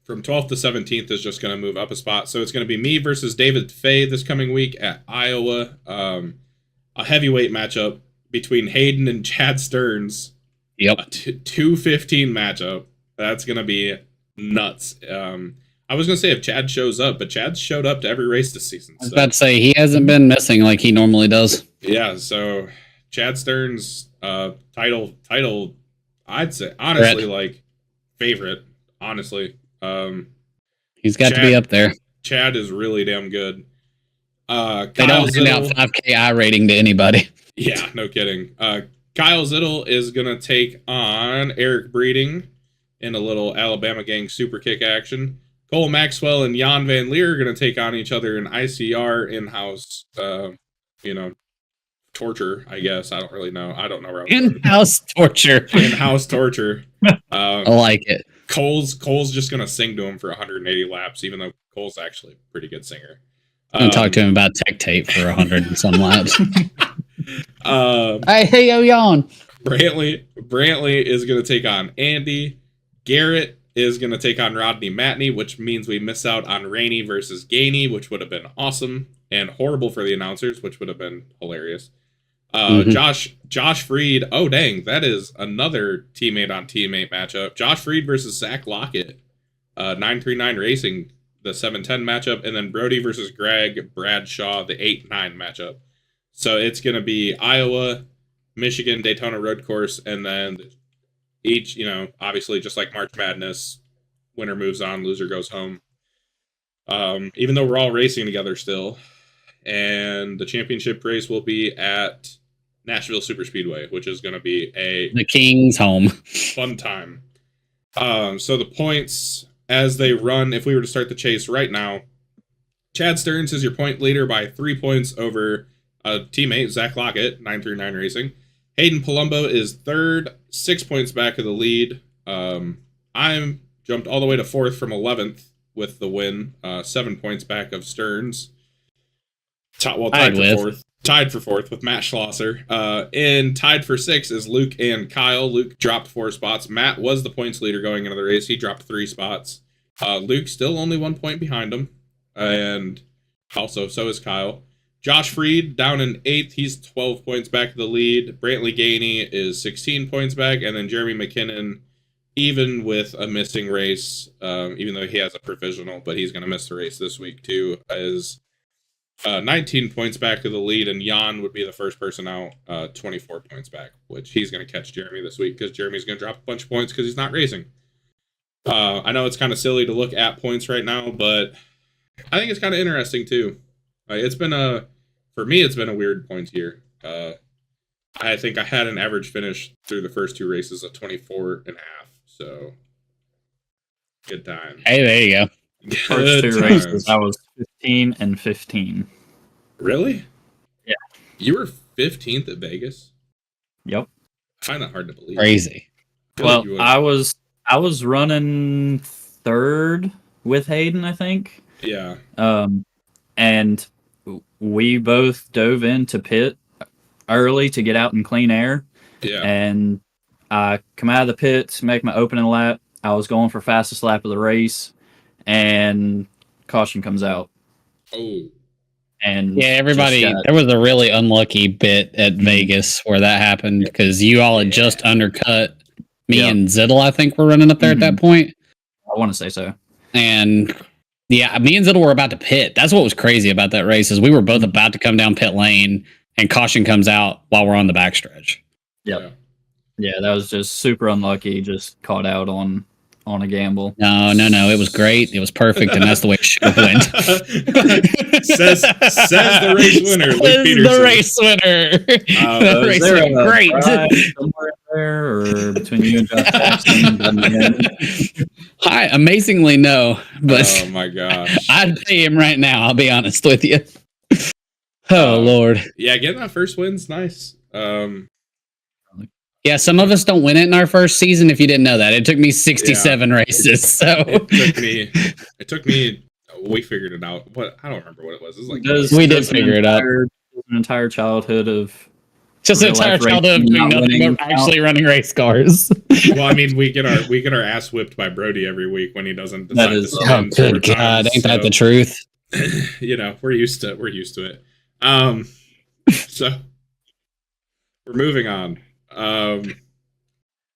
from 12th to 17th is just going to move up a spot. So it's going to be me versus David Fay this coming week at Iowa. A heavyweight matchup between Hayden and Chad Stearns. Yep. A 2:15 matchup. That's going to be nuts. I was going to say if Chad shows up, but Chad's showed up to every race this season. I was about to say, he hasn't been missing like he normally does. Yeah, so Chad Stearns, title, I'd say, honestly, like, favorite, honestly. He's got to be up there. Chad is really damn good. They don't hand out 5K I rating to anybody. Yeah, no kidding. Kyle Zittel is going to take on Eric Breeding in a little Alabama gang super kick action. Cole Maxwell and Jan Van Leer are going to take on each other in ICR in-house, torture, I guess. I don't really know. I don't know where in-house torture. In-house torture. I like it. Cole's just going to sing to him for 180 laps, even though Cole's actually a pretty good singer. I'm going to talk to him about tech tape for 100 and some laps. Hey, yo, yawn. Brantley is going to take on Andy. Garrett is going to take on Rodney Matney, which means we miss out on Rainey versus Gainey, which would have been awesome and horrible for the announcers, which would have been hilarious. Josh Freed. Oh, dang. That is another teammate on teammate matchup. Josh Freed versus Zach Lockett. 939 Racing, the 710 matchup. And then Brody versus Greg Bradshaw, the 8-9 matchup. So it's going to be Iowa, Michigan, Daytona Road Course, and then each, obviously just like March Madness, winner moves on, loser goes home. Even though we're all racing together still. And the championship race will be at Nashville Superspeedway, which is going to be the King's home. Fun time. So the points as they run, if we were to start the chase right now, Chad Stearns is your point leader by 3 points over a teammate, Zach Lockett, 939 Racing. Hayden Palumbo is third, 6 points back of the lead. I'm jumped all the way to fourth from 11th with the win, 7 points back of Stearns. Tied for fourth with Matt Schlosser. And tied for sixth is Luke and Kyle. Luke dropped 4 spots. Matt was the points leader going into the race. He dropped 3 spots. Luke still only 1 point behind him. And also, so is Kyle. Josh Freed down in 8th. He's 12 points back of the lead. Brantley Gainey is 16 points back. And then Jeremy McKinnon, even with a missing race, even though he has a provisional, but he's going to miss the race this week too, is 19 points back of the lead. And Jan would be the first person out, 24 points back, which he's going to catch Jeremy this week because Jeremy's going to drop a bunch of points because he's not racing. I know it's kind of silly to look at points right now, but I think it's kind of interesting too. For me, it's been a weird points year. I think I had an average finish through the first 2 races of 24 and a half. So, good time. Hey, there you go. First 2 races, I was 15 and 15. Really? Yeah. You were 15th at Vegas? Yep. I find that hard to believe. Crazy. Well, I was running 3rd with Hayden, I think. Yeah. And we both dove into pit early to get out in clean air. Yeah. And I come out of the pits, make my opening lap. I was going for fastest lap of the race. and caution comes out. Oh, And Yeah, everybody. just got- There was a really unlucky bit at Vegas where that happened because you all had just undercut me Yep. and Ziddle. I think were running up there at that point, I want to say so. and yeah, me and Ziddle were about to pit. That's what was crazy about that race is we were both about to come down pit lane, and caution comes out while we're on the backstretch. Yep. Yeah, that was just super unlucky. Just caught out on a gamble. No, it was great. It was perfect, and that's the way it should have went. says the race winner, Luke Says Peterson. the race winner. That Is race there went a great. prize somewhere there, or between you and Josh Jackson? Hi, amazingly no, but Oh my gosh. I'd pay him right now. I'll be honest with you. Oh Lord. Yeah, getting that first win's nice. Yeah, some of us don't win it in our first season. If you didn't know that, it took me 67 races. So It took me. We figured it out. But I don't remember what it was. It was like We did figure it out. An entire childhood of just an entire real-life childhood of racing, doing not nothing winning. but actually running race cars. Well, I mean, we get our ass whipped by Brody every week when he doesn't decide That is- to Oh, spin four good God! times, Ain't that so, the truth? You know, we're used to it. So we're moving on.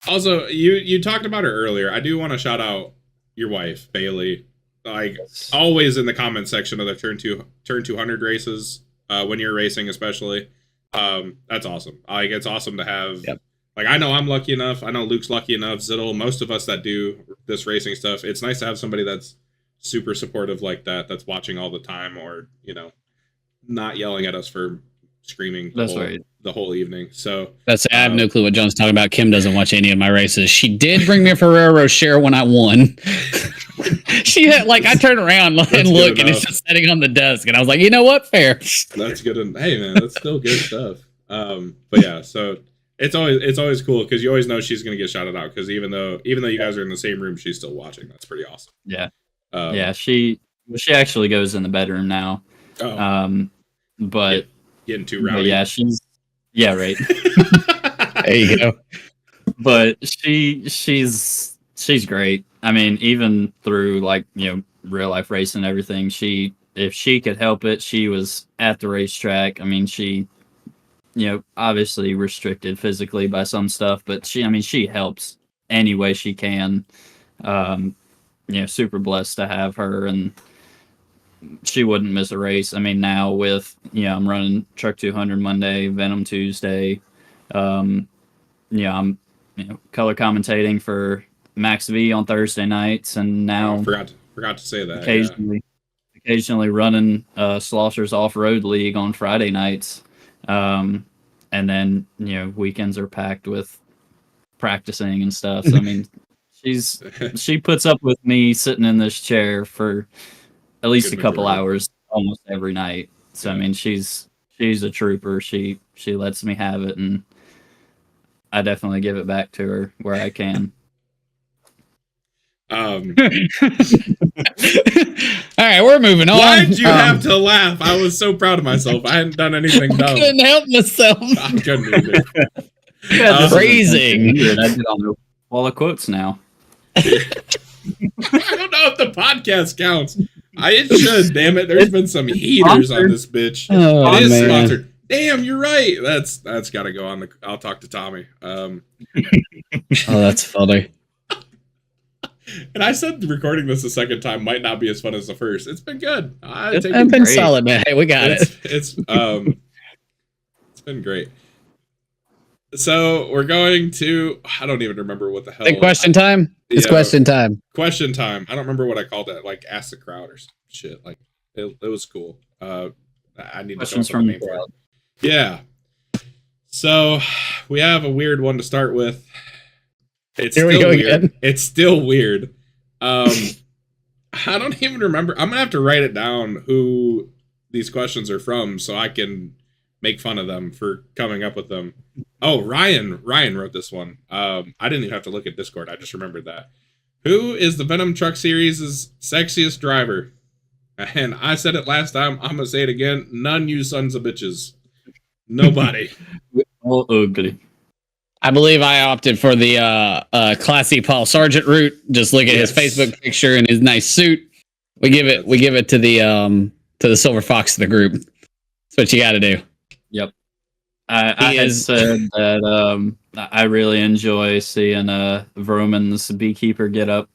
Also, you talked about her earlier. I do want to shout out your wife, Bailey. Like always in the comment section of the turn 200 races, when you're racing, especially. That's awesome. Like it's awesome to have. Yep. Like I know I'm lucky enough. I know Luke's lucky enough. Ziddle, most of us that do this racing stuff. It's nice to have somebody that's super supportive like that. That's watching all the time, or not yelling at us for screaming. That's right. The whole evening. So I have no clue what John's talking about. Kim doesn't watch any of my races. She did bring me a Ferrero Rocher when I won. She had I turned around and look, and it's just sitting on the desk, and I was like, you know what, fair. That's good. Hey man, that's still good stuff. But yeah, so it's always cool because you always know she's gonna get shouted out because even though you guys are in the same room, she's still watching. That's pretty awesome. Yeah. Yeah, she actually goes in the bedroom now. Oh, But getting too rowdy. Yeah, right. There you go. But she's great. I mean, even through real life racing and everything, if she could help it, she was at the racetrack. I mean, she obviously restricted physically by some stuff, but she helps any way she can. Super blessed to have her, and she wouldn't miss a race. I mean, now with I'm running Truck 200 Monday, Venom Tuesday. I'm color commentating for Max V on Thursday nights, and now forgot to say that. occasionally running Slaughter's Off-Road League on Friday nights. And then weekends are packed with practicing and stuff. So I mean, she puts up with me sitting in this chair for at least a couple hours almost every night. So I mean, she's a trooper. She lets me have it, and I definitely give it back to her where I can. All right, we're moving on. Why'd you have to laugh? I was so proud of myself. I hadn't done anything dumb. I couldn't help myself. I couldn't either. Phrasing. I get on the wall of quotes now. I don't know if the podcast counts. It should, damn it. There's been some heaters on this bitch. Oh, it is man. sponsored. Damn, you're right. That's got to go on the. I'll talk to Tommy. Oh, that's funny. And I said recording this a second time might not be as fun as the first. It's been good. It's been solid, man. Hey, we got it. It's been great. So we're going to. I don't even remember what the hell. Question time. It's question time. Question time. I don't remember what I called it. Like ask the crowd or some shit. Like it was cool. I need Questions to come up from with a the name for it. crowd. Yeah. So we have a weird one to start with. It's Here we still go weird. again. It's still weird. I don't even remember. I'm gonna have to write it down who these questions are from so I can make fun of them for coming up with them. Oh, Ryan wrote this one. I didn't even have to look at Discord. I just remembered that. Who is the Venom Truck Series' sexiest driver? And I said it last time. I'm gonna say it again. None, you sons of bitches. Nobody. All ugly. I believe I opted for the classy Paul Sargent route. Just look at his Yes. Facebook picture and his nice suit. We give it to the silver fox of the group. That's what you got to do. Yep. I had said that I really enjoy seeing Vroman's beekeeper get up.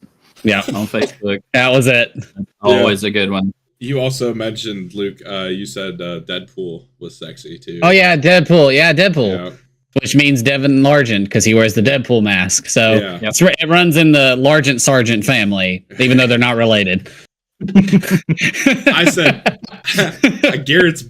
Yeah, on Facebook. That was it. Always a good one. You also mentioned, Luke, you said Deadpool was sexy too. Oh yeah, Deadpool. Yeah, Deadpool. Yeah. Which means Devin Largent because he wears the Deadpool mask. So it runs in the Largent Sargent family, even though they're not related. I said Garrett's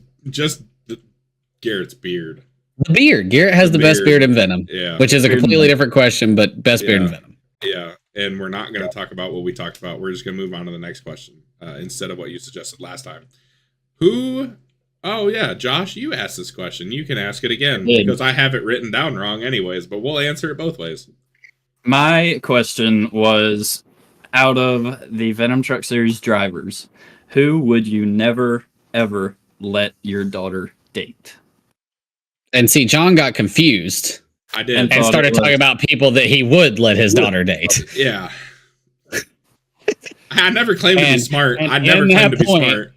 beard. The beard. Garrett has the best beard in Venom. Yeah. Which is a completely different question, but best beard in Venom. Yeah. And we're not going to talk about what we talked about. We're just going to move on to the next question instead of what you suggested last time. Oh, yeah. Josh, you asked this question. You can ask it again because I have it written down wrong anyways, but we'll answer it both ways. My question was, out of the Venom Truck Series drivers, who would you never, ever let your daughter date? And see, John got confused. I did. And started talking about people that he would let his daughter date. Yeah. I never claimed to be smart. I never claimed to be smart.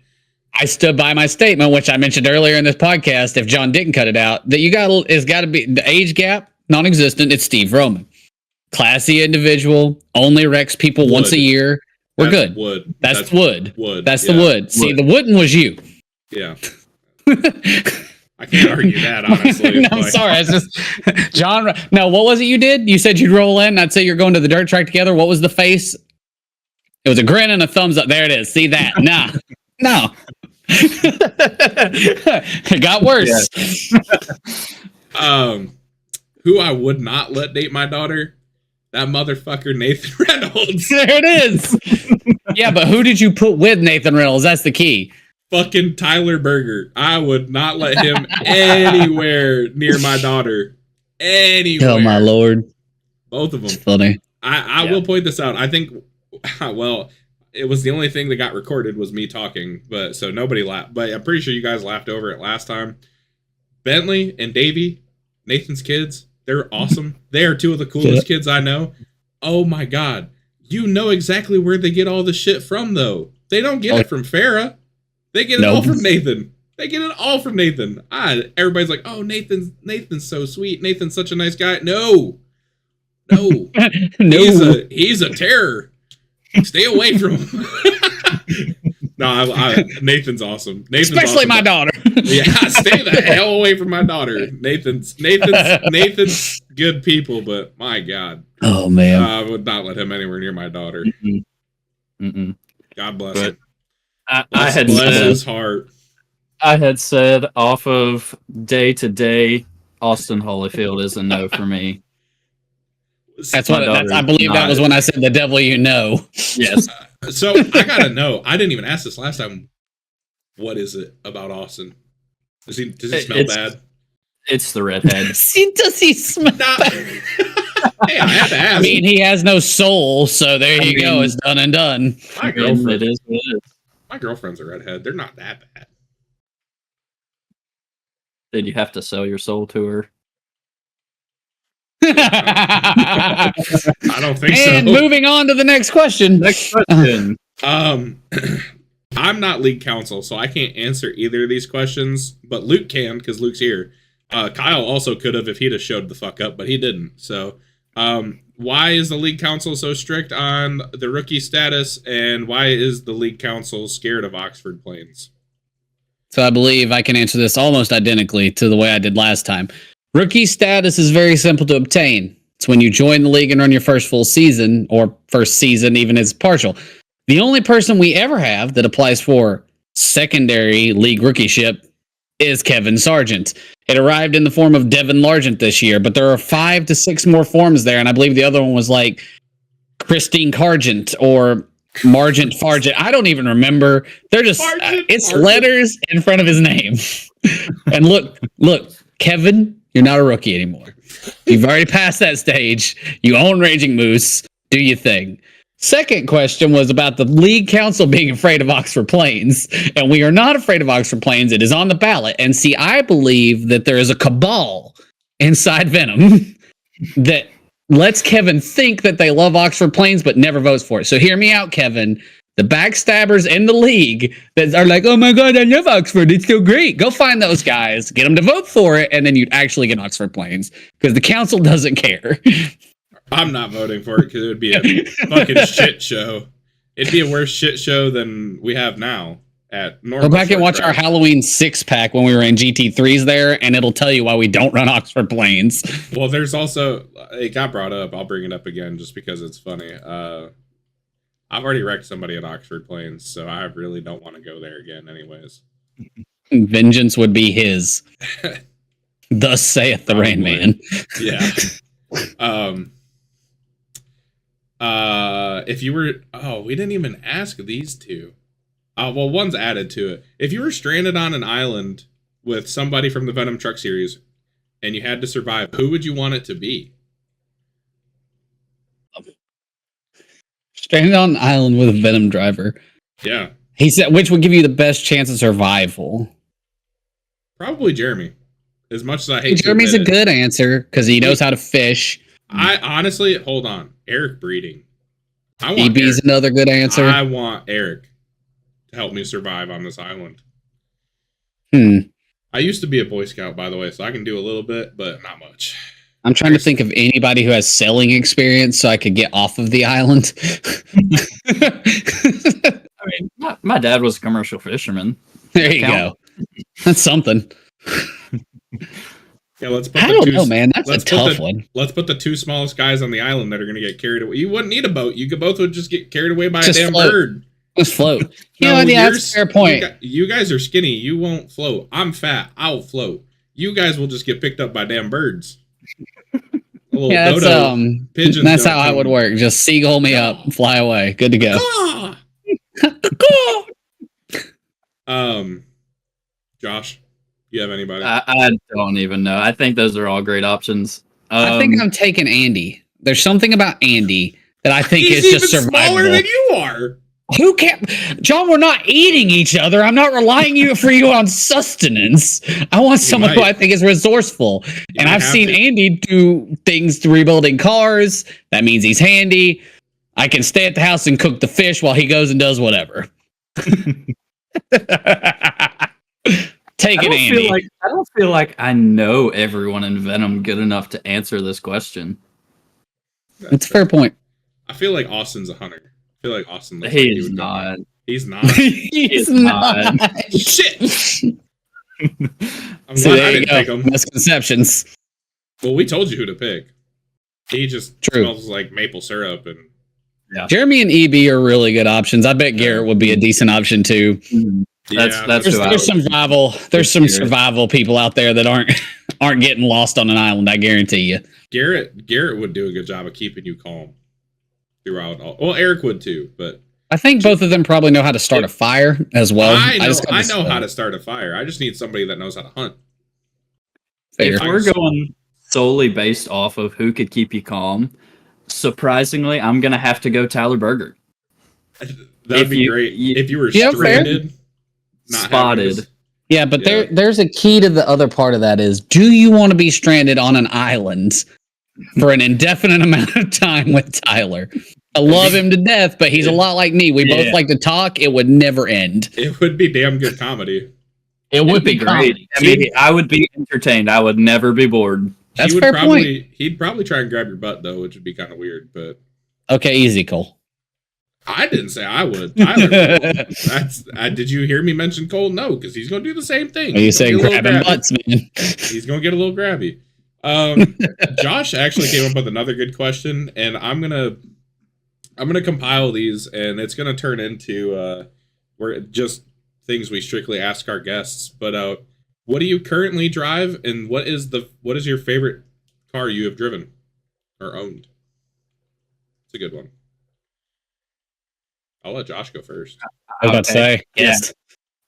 I stood by my statement, which I mentioned earlier in this podcast, if John didn't cut it out, that it's got to be the age gap, non-existent. It's Steve Roman. Classy individual, only wrecks people once a year. We're good. Wood. That's wood. That's the wood. See, wood. The wooden was you. Yeah. I can't argue that, honestly. No, I'm sorry. It's just John. No, what was it you did? You said you'd roll in. I'd say you're going to the dirt track together. What was the face? It was a grin and a thumbs up. There it is. See that? Nah. No. It got worse. Yeah. Who I would not let date my daughter? That motherfucker Nathan Reynolds. There it is. Yeah, but who did you put with Nathan Reynolds? That's the key. Fucking Tyler Berger. I would not let him anywhere near my daughter. Anywhere. Oh my lord. Both of them. It's funny. I will point this out. I think, well, it was the only thing that got recorded was me talking, but so nobody laughed. But I'm pretty sure you guys laughed over it last time. Bentley and Davey, Nathan's kids, they're awesome. They are two of the coolest kids I know. Oh my god. You know exactly where they get all the shit from, though. They don't get it from Farrah. They get it all from Nathan. Everybody's like, oh, Nathan's so sweet. Nathan's such a nice guy. No. He's a terror. Stay away from him. No, Nathan's awesome. Especially awesome. My daughter. Yeah, stay the hell away from my daughter. Nathan's good people, but my god. Oh man, I would not let him anywhere near my daughter. God bless him. I had bless his heart. I had said off of day to day, Austin Holyfield is a no for me. That's what I believe. That was when I said the devil you know. Yes. So I gotta know. I didn't even ask this last time. What is it about Austin? Does he smell bad? It's the redhead. Does he smell bad? Hey, I have to ask. I mean, he has no soul, so there you go. It's done and done. My girlfriend. It is. My girlfriend's a redhead. They're not that bad. Did you have to sell your soul to her? I don't think so. And moving on to the next question. I'm not league counsel, so I can't answer either of these questions, but Luke can because Luke's here. Kyle also could have if he'd have showed the fuck up, but he didn't. So why is the league council so strict on the rookie status, and why is the league council scared of Oxford Plains? So I believe I can answer this almost identically to the way I did last time. Rookie status is very simple to obtain. It's when you join the league and run your first full season, or first season even as partial. The only person we ever have that applies for secondary league rookieship is Kevin Sargent. It arrived in the form of Devin Largent this year, but there are 5 to 6 more forms there, and I believe the other one was like Christine Cargent or Margent Fargent. I don't even remember. They're just it's letters in front of his name. And look, Kevin, you're not a rookie anymore. You've already passed that stage. You own Raging Moose. Do your thing. Second question was about the league council being afraid of Oxford Plains, and we are not afraid of Oxford Plains. It is on the ballot. And see, I believe that there is a cabal inside Venom that lets Kevin think that they love Oxford Plains, but never votes for it. So hear me out, Kevin. The backstabbers in the league that are like, oh my God, I love Oxford. It's so great. Go find those guys, get them to vote for it, and then you'd actually get Oxford Plains because the council doesn't care. I'm not voting for it because it would be a fucking shit show. It'd be a worse shit show than we have now at normal. Go back and watch our Halloween 6-pack when we were in GT3s there, and it'll tell you why we don't run Oxford Plains. Well, there's also, it got brought up. I'll bring it up again just because it's funny. I've already wrecked somebody at Oxford Plains, so I really don't want to go there again anyways. Vengeance would be his. Thus saith the Rain Man. Yeah. If you were, we didn't even ask these two. Well, one's added to it. If you were stranded on an island with somebody from the Venom Truck series and you had to survive, who would you want it to be? Stranded on an island with a Venom driver. Yeah. He said, which would give you the best chance of survival? Probably Jeremy. As much as I hate Jeremy's a good answer because he knows how to fish. I honestly, hold on. Eric breeding. I want EB's another good answer. I want Eric to help me survive on this island. I used to be a Boy Scout, by the way, so I can do a little bit, but not much. I'm trying to think of anybody who has sailing experience so I could get off of the island. I mean, my dad was a commercial fisherman. There you go. That's something. Yeah, let's put I don't know, man. That's a tough one. Let's put the two smallest guys on the island that are going to get carried away. You wouldn't need a boat. You could both would just get carried away by a damn bird. Just float. No, yeah, that's a fair point. You guys are skinny. You won't float. I'm fat. I'll float. You guys will just get picked up by damn birds. Yeah, that's how I would work. Just seagull me up, fly away. Good to go. Josh, you have anybody? I don't even know. I think those are all great options. I think I'm taking Andy. There's something about Andy that I think is just survivable. He's smaller than you are. Who can't? John, we're not eating each other. I'm not relying for you on sustenance. I want someone who I think is resourceful. And I've seen Andy do things to rebuilding cars. That means he's handy. I can stay at the house and cook the fish while he goes and does whatever. Take it, Andy. I don't feel like I know everyone in Venom good enough to answer this question. That's a fair point. I feel like Austin's a hunter. I feel like Austin. He's not. He's not. He's not. Shit. I'm So glad I there you didn't pick him. Misconceptions. Well, we told you who to pick. He just smells like maple syrup and. Yeah. Jeremy and EB are really good options. I bet Garrett would be a decent option too. There's some survival. There's some survival people out there that aren't getting lost on an island. I guarantee you. Garrett would do a good job of keeping you calm throughout all. Well, Eric would too, but I think both of them probably know how to start a fire as well. I know how to start a fire. I just need somebody that knows how to hunt. If we're going solely based off of who could keep you calm, surprisingly, I'm gonna have to go Tyler Berger. That'd be great if you were stranded, spotted. Yeah, but there's a key to the other part of that is: do you want to be stranded on an island for an indefinite amount of time with Tyler? I love him to death, but he's a lot like me. We both like to talk. It would never end. It would be damn good comedy. It would be great. I mean, I would be entertained. I would never be bored. That's a fair point. He'd probably try and grab your butt though, which would be kind of weird. But okay, easy, Cole. I didn't say I would. Tyler would. Did you hear me mention Cole? No, because he's going to do the same thing. You say grabbing butts, man. He's going to get a little grabby. Josh actually came up with another good question, and I'm gonna compile these, and it's gonna turn into we're just things we strictly ask our guests. But what do you currently drive, and what is your favorite car you have driven or owned? It's a good one. I'll let Josh go first. I was about to say yes.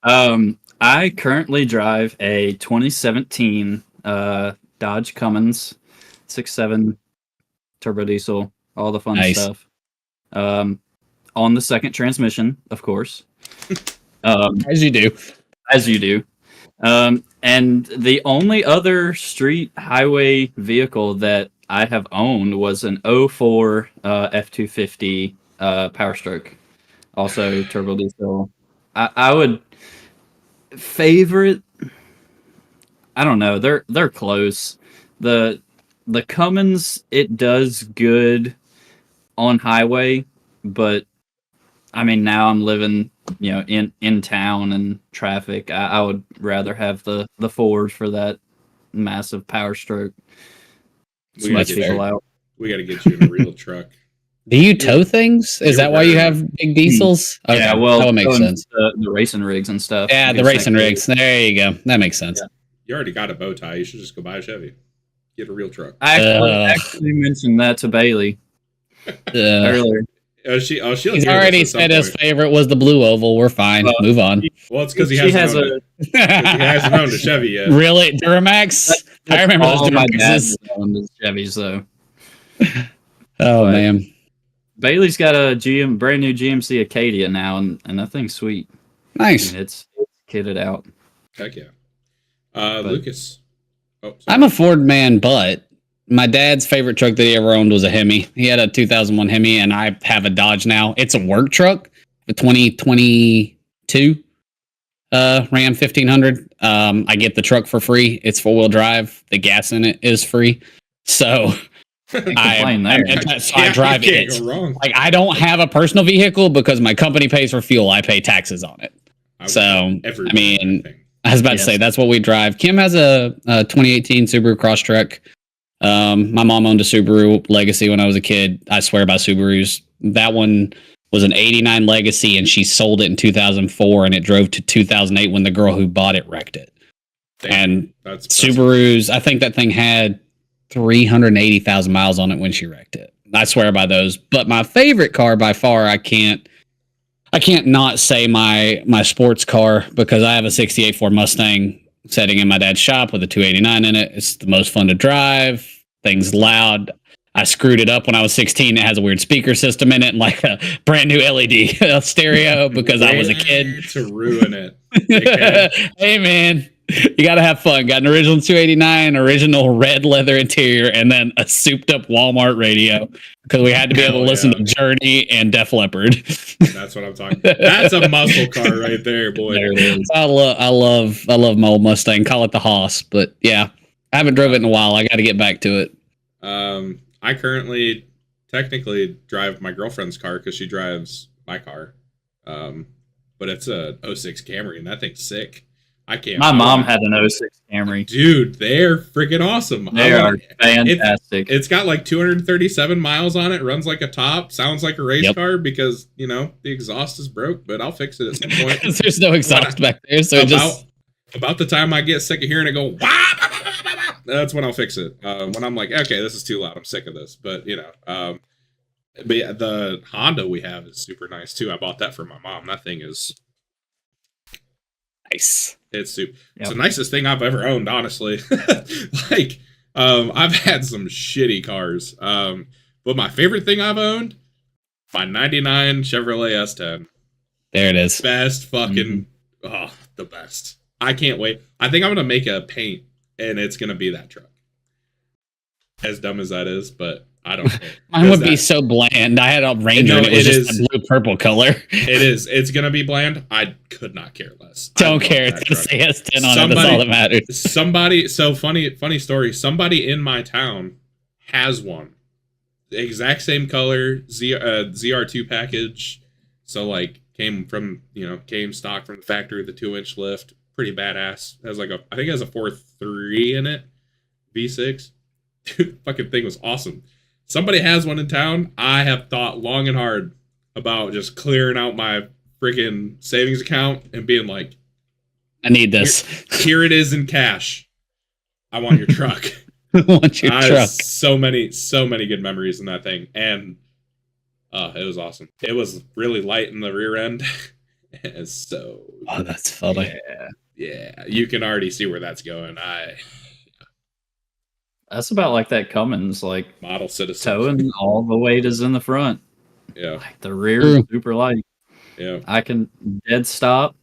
I currently drive a 2017 Dodge Cummins 6.7 turbo diesel, all the fun stuff. On the second transmission, of course. As you do. And the only other street highway vehicle that I have owned was an 04 F250 Power Stroke. Also turbo diesel. I would favorite. I don't know. They're close. The Cummins, it does good on highway, but I mean now I'm living, in town and traffic. I would rather have the Ford for that massive power stroke. We gotta Smash get people you. out. We gotta get you in a real truck. Do you tow things? Is You're that why you right. have big diesels? Okay, Yeah, well, that would make going sense. The racing rigs and stuff. Yeah, the because racing that- rigs. There you go. That makes sense. You already got a bow tie. You should just go buy a Chevy. Get a real truck. I actually mentioned that to Bailey earlier. She'll He's hear this already at some said his point. favorite was the blue oval. We're fine. Move on. Well, it's because he She hasn't has owned it. 'Cause he hasn't owned a Chevy yet. Really? Duramax? I remember those All my dad Duramaxes. owned is Chevys, though. Oh, But- man. Bailey's got a brand new GMC Acadia now, and that thing's sweet. Nice. I mean, it's kitted out. Heck yeah. Lucas. Oh, sorry. I'm a Ford man, but my dad's favorite truck that he ever owned was a Hemi. He had a 2001 Hemi, and I have a Dodge now. It's a work truck, a 2022 Ram 1500. I get the truck for free. It's 4-wheel drive. The gas in it is free. So Complain there. I drive you can't it. go wrong. Like, I don't have a personal vehicle because my company pays for fuel. I pay taxes on it. So, I mean, I was about to say that's what we drive. Kim has a 2018 Subaru Crosstrek. My mom owned a Subaru Legacy when I was a kid. I swear by Subarus. That one was an 89 Legacy, and she sold it in 2004, and it drove to 2008 when the girl who bought it wrecked it. And that's Subarus, I think that thing had 380,000 miles on it when she wrecked it. I swear by those. But my favorite car by far, I can't not say my sports car, because I have a 68 Ford Mustang sitting in my dad's shop with a 289 in it. It's the most fun to drive. Thing's loud. I screwed it up when I was 16. It has a weird speaker system in it and like a brand new LED stereo because I was a kid. To ruin it. Hey, man. You got to have fun. Got an original 289, original red leather interior, and then a souped up Walmart radio because we had to be able to listen to Journey and Def Leppard. That's what I'm talking about. That's a muscle car right there, boy. There it is. I love my old Mustang. Call it the Hoss, but yeah, I haven't driven it in a while. I got to get back to it. I currently technically drive my girlfriend's car because she drives my car. But it's a 06 Camry, and that thing's sick. I can't. My mom had an 06 Camry. Dude, they're freaking awesome. They are fantastic. It's got like 237 miles on it. Runs like a top. Sounds like a race car because, the exhaust is broke, but I'll fix it at some point. There's no exhaust back there, so about the time I get sick of hearing it go, wah, that's when I'll fix it. When I'm like, okay, this is too loud. I'm sick of this. But, but yeah, the Honda we have is super nice too. I bought that for my mom. That thing is nice. It's super. Yep. It's the nicest thing I've ever owned, honestly. I've had some shitty cars. But my favorite thing I've owned, my 99 Chevrolet S10. There it is. Best fucking, the best. I can't wait. I think I'm going to make a paint, and it's going to be that truck. As dumb as that is, but I don't care. Mine would be so bland. I had a Ranger, and it was just a blue-purple color. It is. It's going to be bland. I could not care less. Don't care. It's going to say S10 on it. That's all that matters. Funny story. Somebody in my town has one. The exact same color, ZR2 package. So, came stock from the factory, the 2-inch lift. Pretty badass. I think it has a 4.3 in it. V6. Dude, fucking thing was awesome. Somebody has one in town. I have thought long and hard about just clearing out my freaking savings account and being like, I need this. Here it is in cash. I want your truck. I want your truck. So many good memories in that thing. And it was awesome. It was really light in the rear end. So that's funny. Yeah. You can already see where that's going. That's about like that Cummins, like model citizen. Towing all the weight is in the front. Yeah. Like the rear is super light. Yeah. I can dead stop,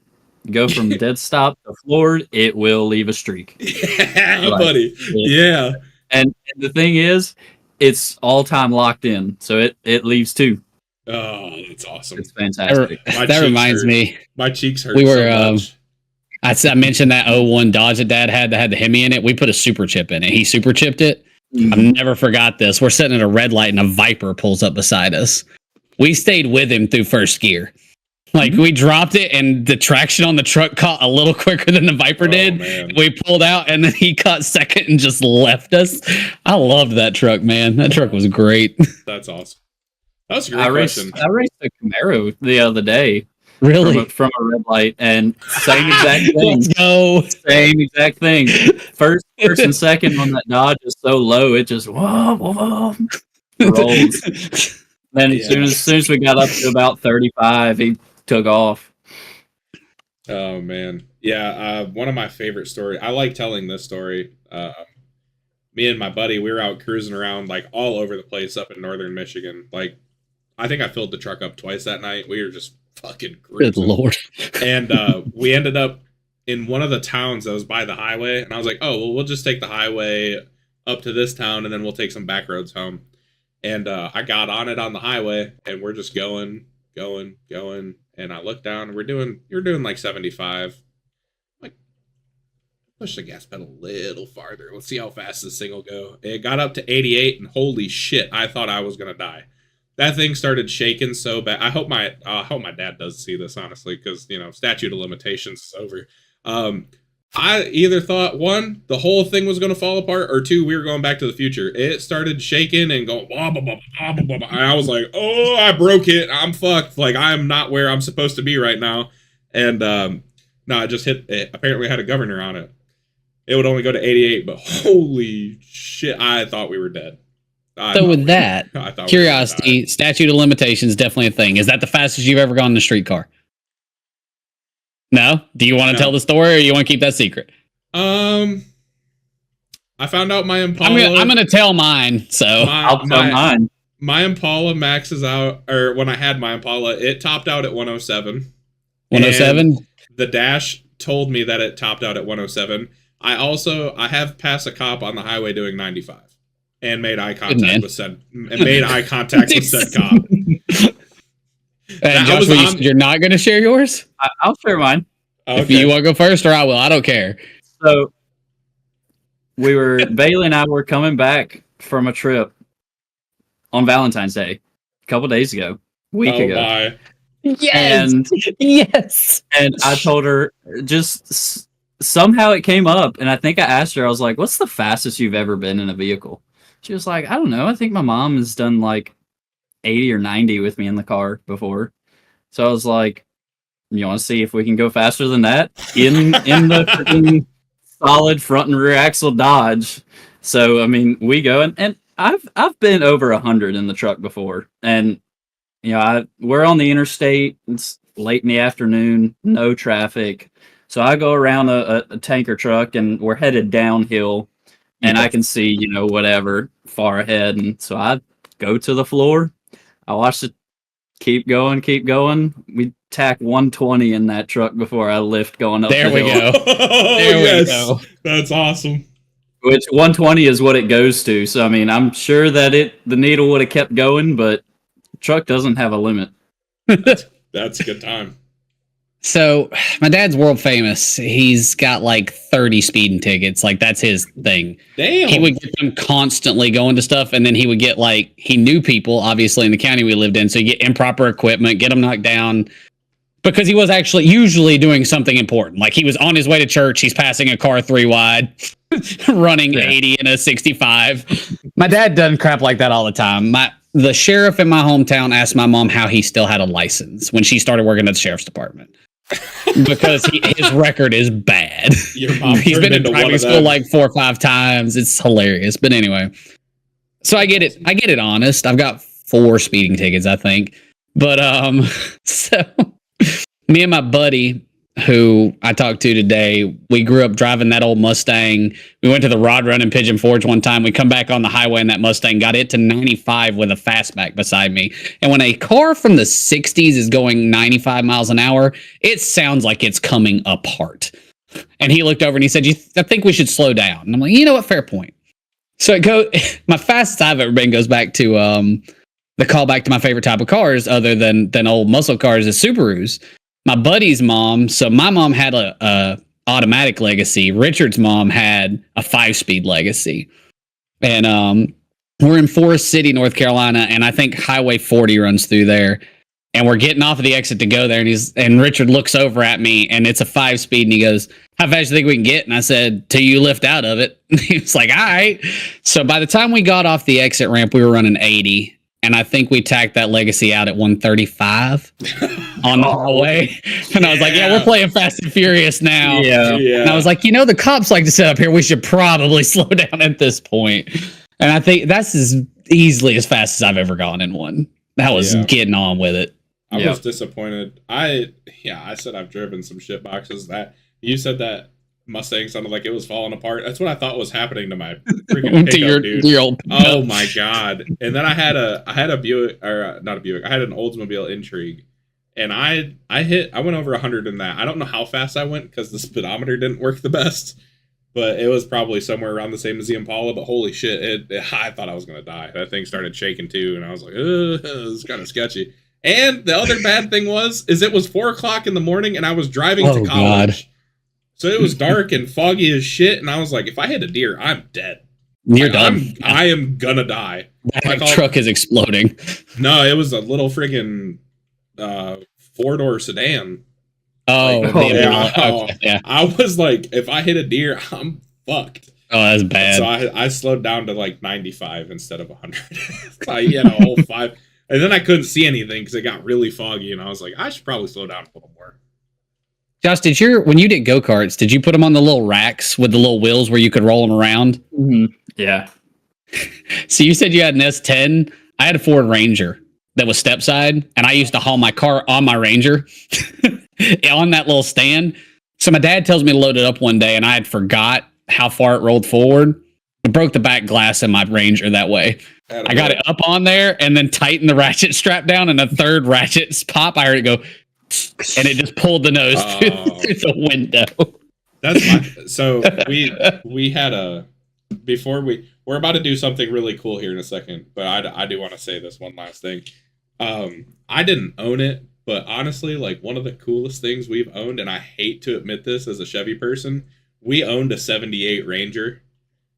go from dead stop to floored, it will leave a streak. Yeah, buddy. Yeah. And the thing is, it's all time locked in. So it leaves 2. Oh, that's awesome. It's fantastic. That reminds me. My cheeks hurt. We were. So much. I mentioned that '01 Dodge that Dad had that had the Hemi in it. We put a super chip in it. He super chipped it. I've never forgot this. We're sitting at a red light and a Viper pulls up beside us. We stayed with him through first gear. Like we dropped it and the traction on the truck caught a little quicker than the Viper did. Man. We pulled out and then he caught second and just left us. I loved that truck, man. That truck was great. That's awesome. That was a great question. I raced a Camaro the other day. Really? From a red light, and same exact thing. Let's go. Same exact thing. First and second on that Dodge is so low, it just whoa, rolls. Then as soon as we got up to about 35, he took off. Oh man, yeah. One of my favorite stories. I like telling this story. Me and my buddy, we were out cruising around like all over the place up in northern Michigan. Like, I think I filled the truck up twice that night. We were just fucking cruising. Good Lord. And we ended up in one of the towns that was by the highway. And I was like, oh, well, we'll just take the highway up to this town and then we'll take some back roads home. And I got on it on the highway and we're just going. And I looked down and you're doing like 75. Like, push the gas pedal a little farther. Let's see how fast this thing will go. It got up to 88 and holy shit, I thought I was going to die. That thing started shaking so bad. I hope my dad does see this, honestly, because, statute of limitations is over. I either thought, one, the whole thing was going to fall apart, or two, we were going back to the future. It started shaking and going, blah, blah, blah, blah, blah, blah. And I was like, oh, I broke it. I'm fucked. Like, I'm not where I'm supposed to be right now. And, no, it just hit. It apparently had a governor on it. It would only go to 88, but holy shit, I thought we were dead. So with that, curiosity, statute of limitations, definitely a thing. Is that the fastest you've ever gone in a streetcar? No? Do you want to tell the story or you want to keep that secret? I found out my Impala. I'm going to tell mine, so. I'll tell mine. My Impala maxes out, or when I had my Impala, it topped out at 107. 107? The dash told me that it topped out at 107. I have passed a cop on the highway doing 95. And made eye contact with said cop. And Josh, you're not going to share yours? I'll share mine. Okay. If you want to go first, or I will. I don't care. So, Bailey and I were coming back from a trip on Valentine's Day a couple days ago, a week ago. My. Yes. Yes. And I told her, just somehow it came up, and I think I asked her, I was like, what's the fastest you've ever been in a vehicle? She was like, I don't know. I think my mom has done like 80 or 90 with me in the car before. So I was like, you want to see if we can go faster than that in the solid front and rear axle Dodge? So, I mean, we go and I've been over 100 in the truck before. And, we're on the interstate. It's late in the afternoon, no traffic. So I go around a tanker truck and we're headed downhill. And I can see, whatever far ahead. And so I go to the floor. I watch it keep going. We tack 120 in that truck before I lift going up there the we hill. Go. There we go. That's awesome. Which 120 is what it goes to. So, I mean, I'm sure that the needle would have kept going, but the truck doesn't have a limit. That's a good time. So my dad's world famous. He's got like 30 speeding tickets. Like that's his thing. Damn. He would get them constantly going to stuff. And then he would get he knew people obviously in the county we lived in. So you get improper equipment, get them knocked down because he was actually usually doing something important. Like he was on his way to church. He's passing a car 3 wide, running 80 in a 65. My dad does crap like that all the time. The sheriff in my hometown asked my mom how he still had a license when she started working at the sheriff's department. Because his record is bad. He's been in driving school like 4 or 5 times. It's hilarious. But anyway, so I get it honest. I've got 4 speeding tickets, I think. But so me and my buddy who I talked to today, we grew up driving that old Mustang. We went to the Rod Run in Pigeon Forge one time. We come back on the highway in that Mustang, got it to 95 with a fastback beside me. And when a car from the 60s is going 95 miles an hour, it sounds like it's coming apart. And he looked over and he said, I think we should slow down. And I'm like, you know what? Fair point. So my fastest I've ever been goes back to the callback to my favorite type of cars, other than old muscle cars, is Subarus. My buddy's mom, so my mom had a automatic Legacy. Richard's mom had a 5-speed Legacy, and we're in Forest City, North Carolina, and I think Highway 40 runs through there. And we're getting off of the exit to go there, and Richard looks over at me, and it's a 5-speed, and he goes, "How fast do you think we can get?" And I said, "Till you lift out of it." He was like, "All right." So by the time we got off the exit ramp, we were running 80, and I think we tacked that Legacy out at 135 on the hallway. And I was like, "Yeah, we're playing Fast and Furious now." Yeah. And I was like, "The cops like to set up here. We should probably slow down at this point." And I think that's as easily as fast as I've ever gone in one. That was getting on with it. I was disappointed. I said I've driven some shit boxes. That you said that Mustang sounded like it was falling apart. That's what I thought was happening to my freaking pickup, dude. To your old oh my god! And then I had a Buick, or not a Buick. I had an Oldsmobile Intrigue, and I went over 100 in that. I don't know how fast I went because the speedometer didn't work the best, but it was probably somewhere around the same as the Impala. But holy shit, I thought I was gonna die. That thing started shaking too, and I was like, this is kind of sketchy. And the other bad thing was it was 4:00 in the morning, and I was driving to college. God. So it was dark and foggy as shit, and I was like, if I hit a deer, I'm dead. You're done. I am gonna die. That truck is exploding. No, it was a little friggin' 4-door sedan. Oh, yeah. I was like, if I hit a deer, I'm fucked. Oh, that's bad. So I slowed down to like 95 instead of 100. I had a whole 5. And then I couldn't see anything because it got really foggy, and I was like, I should probably slow down a little more. Josh, when you did go-karts, did you put them on the little racks with the little wheels where you could roll them around? Mm-hmm. Yeah. So you said you had an S10. I had a Ford Ranger that was step-side, and I used to haul my car on my Ranger on that little stand. So my dad tells me to load it up one day, and I had forgot how far it rolled forward. It broke the back glass in my Ranger that way. I got it up on there and then tightened the ratchet strap down, and a third ratchet pop. I heard it go, and it just pulled the nose through the window. So we had we're about to do something really cool here in a second, but I do want to say this one last thing. I didn't own it, but honestly, like, one of the coolest things we've owned, and I hate to admit this as a Chevy person, we owned a 78 Ranger.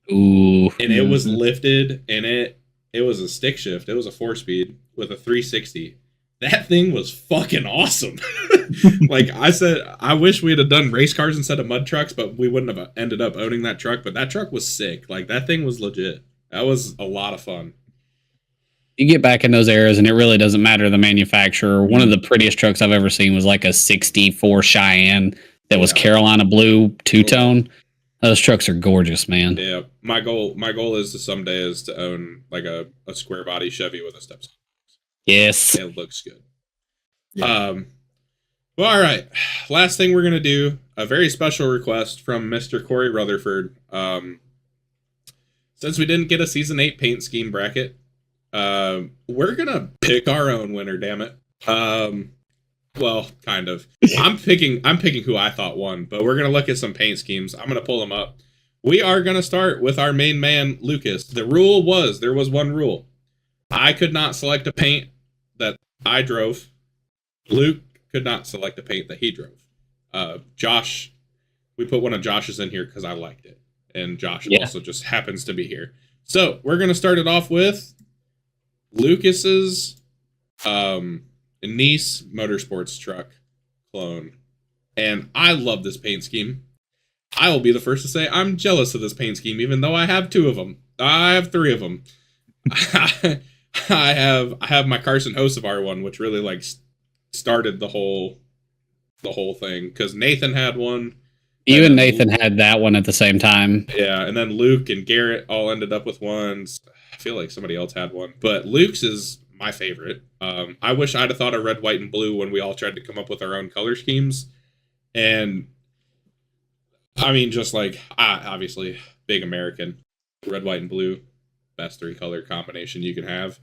Ooh. And it was lifted, and it was a stick shift. It was a 4-speed with a 360. That thing was fucking awesome. Like I said, I wish we had done race cars instead of mud trucks, but we wouldn't have ended up owning that truck. But that truck was sick. Like, that thing was legit. That was a lot of fun. You get back in those eras, and it really doesn't matter the manufacturer. One of the prettiest trucks I've ever seen was like a 64 Cheyenne that was Carolina blue two-tone. Those trucks are gorgeous, man. Yeah, my goal is to someday is to own like a square body Chevy with a step side. Yes, it looks good. Yeah. Well, all right. Last thing we're gonna do, a very special request from Mr. Corey Rutherford. Since we didn't get a season 8 paint scheme bracket, we're gonna pick our own winner. Damn it. Well, kind of. I'm picking who I thought won, but we're gonna look at some paint schemes. I'm gonna pull them up. We are gonna start with our main man, Lucas. There was one rule. I could not select a paint that I drove. Luke could not select a paint that he drove. Josh, we put one of Josh's in here because I liked it, and Josh also just happens to be here. So we're gonna start it off with Lucas's Nice Motorsports truck clone, and I love this paint scheme. I will be the first to say I'm jealous of this paint scheme, even though I have 2 of them. I have 3 of them. I have my Carson Hocevar one, which really like started the whole thing, because Nathan had one. You and Nathan had that one at the same time. Yeah, and then Luke and Garrett all ended up with ones. I feel like somebody else had one, but Luke's is my favorite. I wish I'd have thought of red, white, and blue when we all tried to come up with our own color schemes. And I mean, just like, obviously, big American, red, white, and blue, best 3-color combination you can have.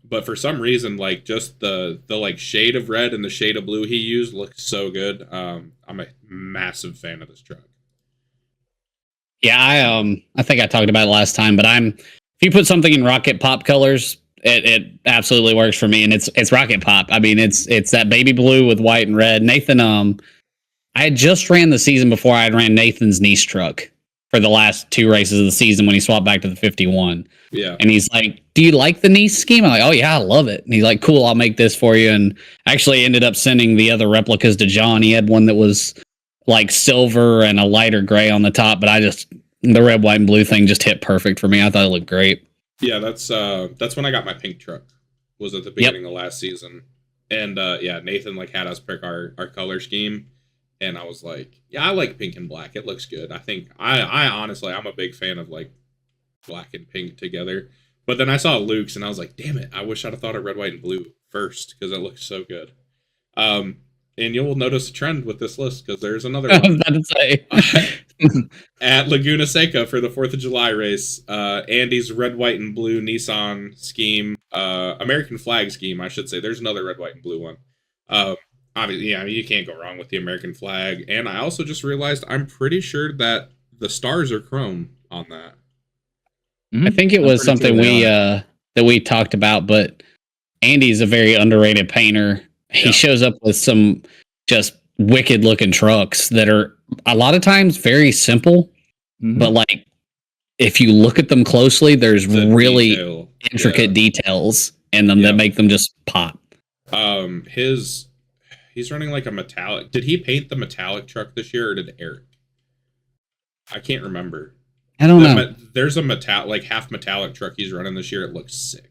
But for some reason, like, just the like shade of red and the shade of blue he used looks so good. I'm a massive fan of this truck. Yeah, I think I talked about it last time, but if you put something in rocket pop colors, It absolutely works for me, and it's Rocket Pop. I mean, it's that baby blue with white and red. Nathan, I had just ran the season before I had ran Nathan's niece truck for the last 2 races of the season when he swapped back to the 51. Yeah. And he's like, "Do you like the niece scheme?" I'm like, "Oh yeah, I love it." And he's like, "Cool, I'll make this for you." And actually ended up sending the other replicas to John. He had one that was like silver and a lighter gray on the top, but the red, white, and blue thing just hit perfect for me. I thought it looked great. Yeah, that's when I got my pink truck. Was at the beginning of last season. And Nathan like had us pick our color scheme. And I was like, yeah, I like pink and black. It looks good. I think I honestly I'm a big fan of like black and pink together. But then I saw Luke's and I was like, damn it, I wish I'd have thought of red, white, and blue first because it looks so good. And you'll notice a trend with this list because there's another one. I was about to say. At Laguna Seca for the 4th of July race, Andy's red, white, and blue Nissan scheme, American flag scheme, I should say. There's another red, white, and blue one. Obviously, yeah, I mean, you can't go wrong with the American flag. And I also just realized I'm pretty sure that the stars are chrome on that. I think it was something that we talked about, but Andy's a very underrated painter. He shows up with some just wicked looking trucks that are a lot of times very simple, but like if you look at them closely, there's really intricate details in them that make them just pop. He's running like a metallic. Did he paint the metallic truck this year or did Eric? I can't remember. I don't know. There's a half metallic truck he's running this year. It looks sick.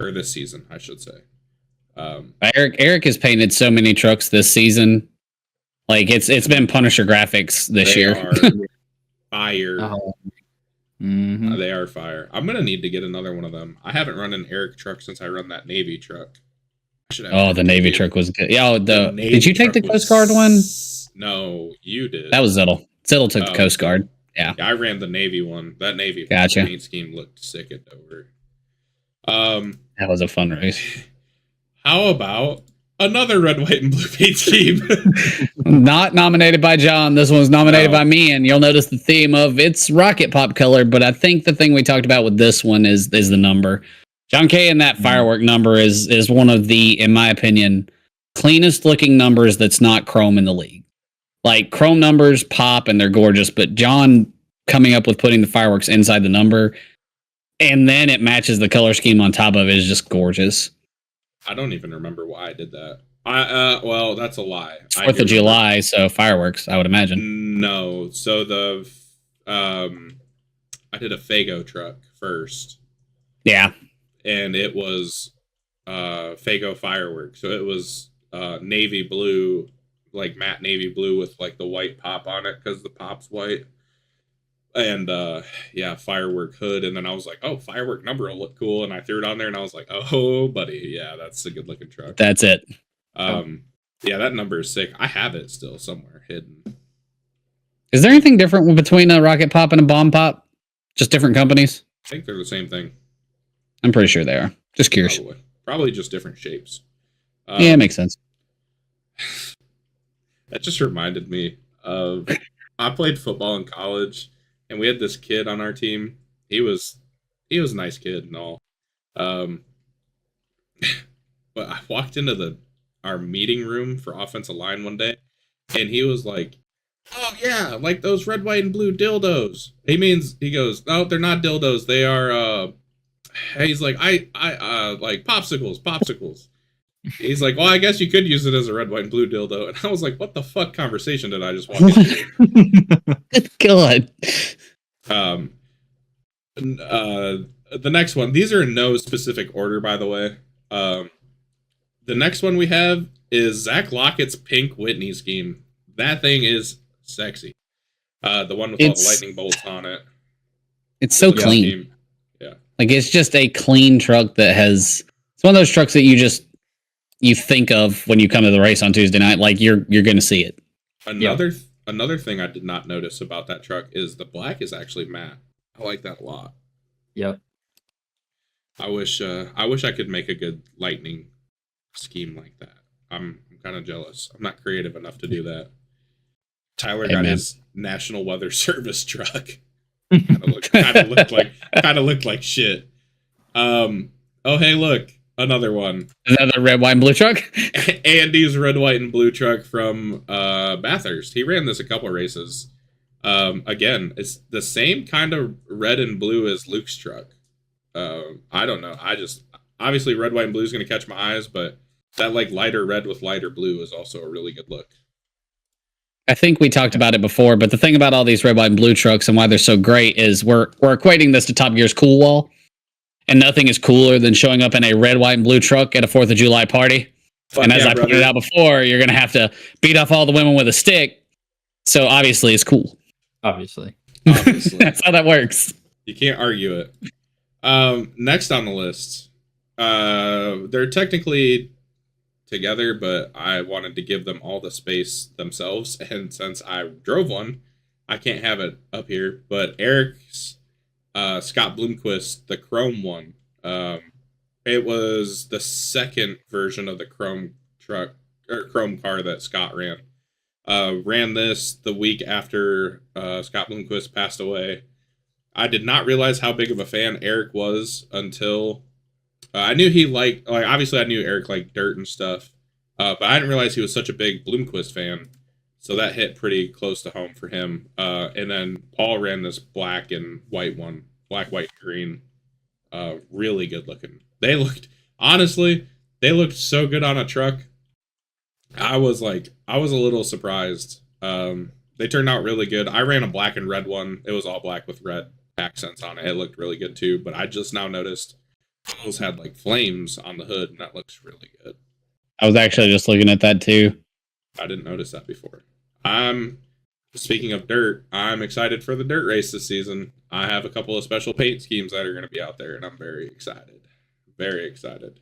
Or this season, I should say. Eric has painted so many trucks this season. Like it's been Punisher graphics this year. Fire. They are fire. I'm gonna need to get another one of them. I haven't run an Eric truck since I run that Navy truck. The Navy truck was good. Yeah, did you take the Coast Guard one? No, you did. That was Zittle. Zittle took the Coast Guard. Yeah, I ran the Navy one. That Navy paint scheme looked sick at Dover. That was a fun race. How about another red, white, and blue paint scheme? Not nominated by John. This one's nominated by me, and you'll notice the theme of it's Rocket Pop color. But I think the thing we talked about with this one is the number. John K. and that firework number is one of the, in my opinion, cleanest looking numbers that's not chrome in the league. Like chrome numbers pop and they're gorgeous, but John coming up with putting the fireworks inside the number, and then it matches the color scheme on top of it is just gorgeous. I don't even remember why I did that. Well, that's a lie. 4th of July, so fireworks, I would imagine. No, so I did a Fago truck first. Yeah. And it was Fago fireworks. So it was navy blue, like matte navy blue with like the white pop on it because the pop's white. And firework hood. And then I was like, oh, firework number will look cool. And I threw it on there and I was like, oh, buddy, yeah, that's a good looking truck. That's it. Yeah, that number is sick. I have it still somewhere hidden. Is there anything different between a Rocket Pop and a Bomb Pop? Just different companies? I think they're the same thing. I'm pretty sure they are. Just curious. Probably just different shapes. Yeah, it makes sense. That just reminded me of I played football in college. And we had this kid on our team. He was a nice kid and all. But I walked into our meeting room for offensive line one day, and he was like, "Oh yeah, like those red, white, and blue dildos." He goes, "No, they're not dildos. They are." He's like, "I like popsicles." He's like, "Well, I guess you could use it as a red, white, and blue dildo." And I was like, "What the fuck conversation did I just walk into?" Good God. The next one. These are in no specific order, by the way. The next one we have is Zach Lockett's pink Whitney scheme. That thing is sexy. The one with all the lightning bolts on it. It's so clean. Scheme. Yeah. Like it's just a clean truck that has. It's one of those trucks that you think of when you come to the race on Tuesday night. Like you're going to see it. Another thing I did not notice about that truck is the black is actually matte. I like that a lot. Yep. I wish I could make a good lightning scheme like that. I'm kind of jealous. I'm not creative enough to do that. Tyler got his National Weather Service truck. kind of looked like shit. Oh, hey, look, another one. Another red, white, and blue truck. Andy's red, white, and blue truck from Bathurst. He ran this a couple races. Again, it's the same kind of red and blue as Luke's truck. I don't know. Obviously red, white, and blue is going to catch my eyes, but that like lighter red with lighter blue is also a really good look. I think we talked about it before, but the thing about all these red, white, and blue trucks and why they're so great is we're equating this to Top Gear's Cool Wall, and nothing is cooler than showing up in a red, white, and blue truck at a 4th of July party. Fuck and as yeah, I brother. pointed out before, you're going to have to beat off all the women with a stick. So obviously it's cool. Obviously. That's how that works. You can't argue it. Next on the list, they're technically together, but I wanted to give them all the space themselves, and since I drove one, I can't have it up here. But Eric's Scott Bloomquist, the Chrome one, it was the second version of the Chrome truck or Chrome car that Scott ran. Ran this the week after Scott Bloomquist passed away. I did not realize how big of a fan Eric was until I knew he liked, like, obviously I knew Eric liked dirt and stuff, but I didn't realize he was such a big Bloomquist fan. So that hit pretty close to home for him. And then Paul ran this black and white one, black, white, green. Really good looking. They looked so good on a truck. I was a little surprised. They turned out really good. I ran a black and red one. It was all black with red accents on it. It looked really good too, but I just now noticed those had like flames on the hood, and that looks really good. I was actually just looking at that too. I didn't notice that before. Speaking of dirt, I'm excited for the dirt race this season. I have a couple of special paint schemes that are going to be out there, and I'm very excited. Very excited.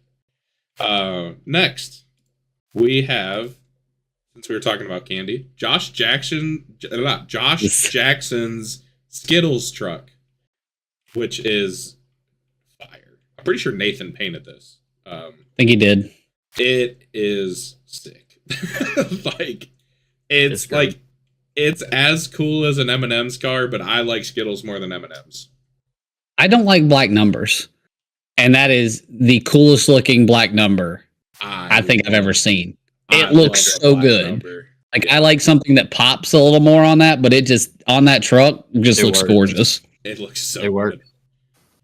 Next, we have, since we were talking about candy, Josh Jackson's Skittles truck, which is fire. I'm pretty sure Nathan painted this. I think he did. It is sick. It's as cool as an M&M's car, but I like Skittles more than M&M's. I don't like black numbers, and that is the coolest looking black number I think I've ever seen. It looks so good. Number. Like, I like something that pops a little more on that, but it just, on that truck, just looks gorgeous. It looks so good.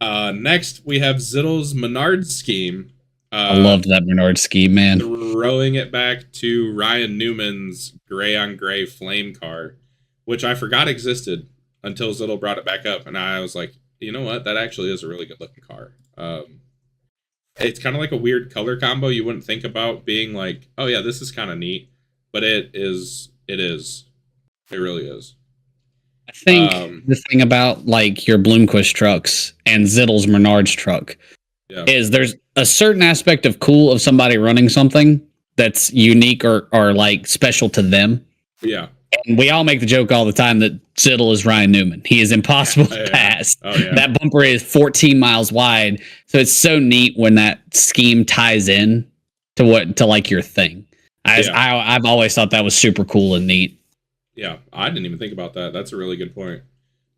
Next, we have Zittle's Menard scheme. I loved that Menard scheme, man. Throwing it back to Ryan Newman's gray on gray flame car, which I forgot existed until Zittle brought it back up. And I was like, you know what? That actually is a really good looking car. It's kind of like a weird color combo. You wouldn't think about being like, oh yeah, this is kind of neat. But it is. It really is. I think the thing about like your Bloomquist trucks and Zittle's Menard's truck is there's a certain aspect of cool of somebody running something that's unique or like special to them. Yeah. And we all make the joke all the time that Zittle is Ryan Newman. He is impossible to pass. Oh, yeah. That bumper is 14 miles wide. So it's so neat when that scheme ties in to like your thing. I've always thought that was super cool and neat. Yeah, I didn't even think about that. That's a really good point.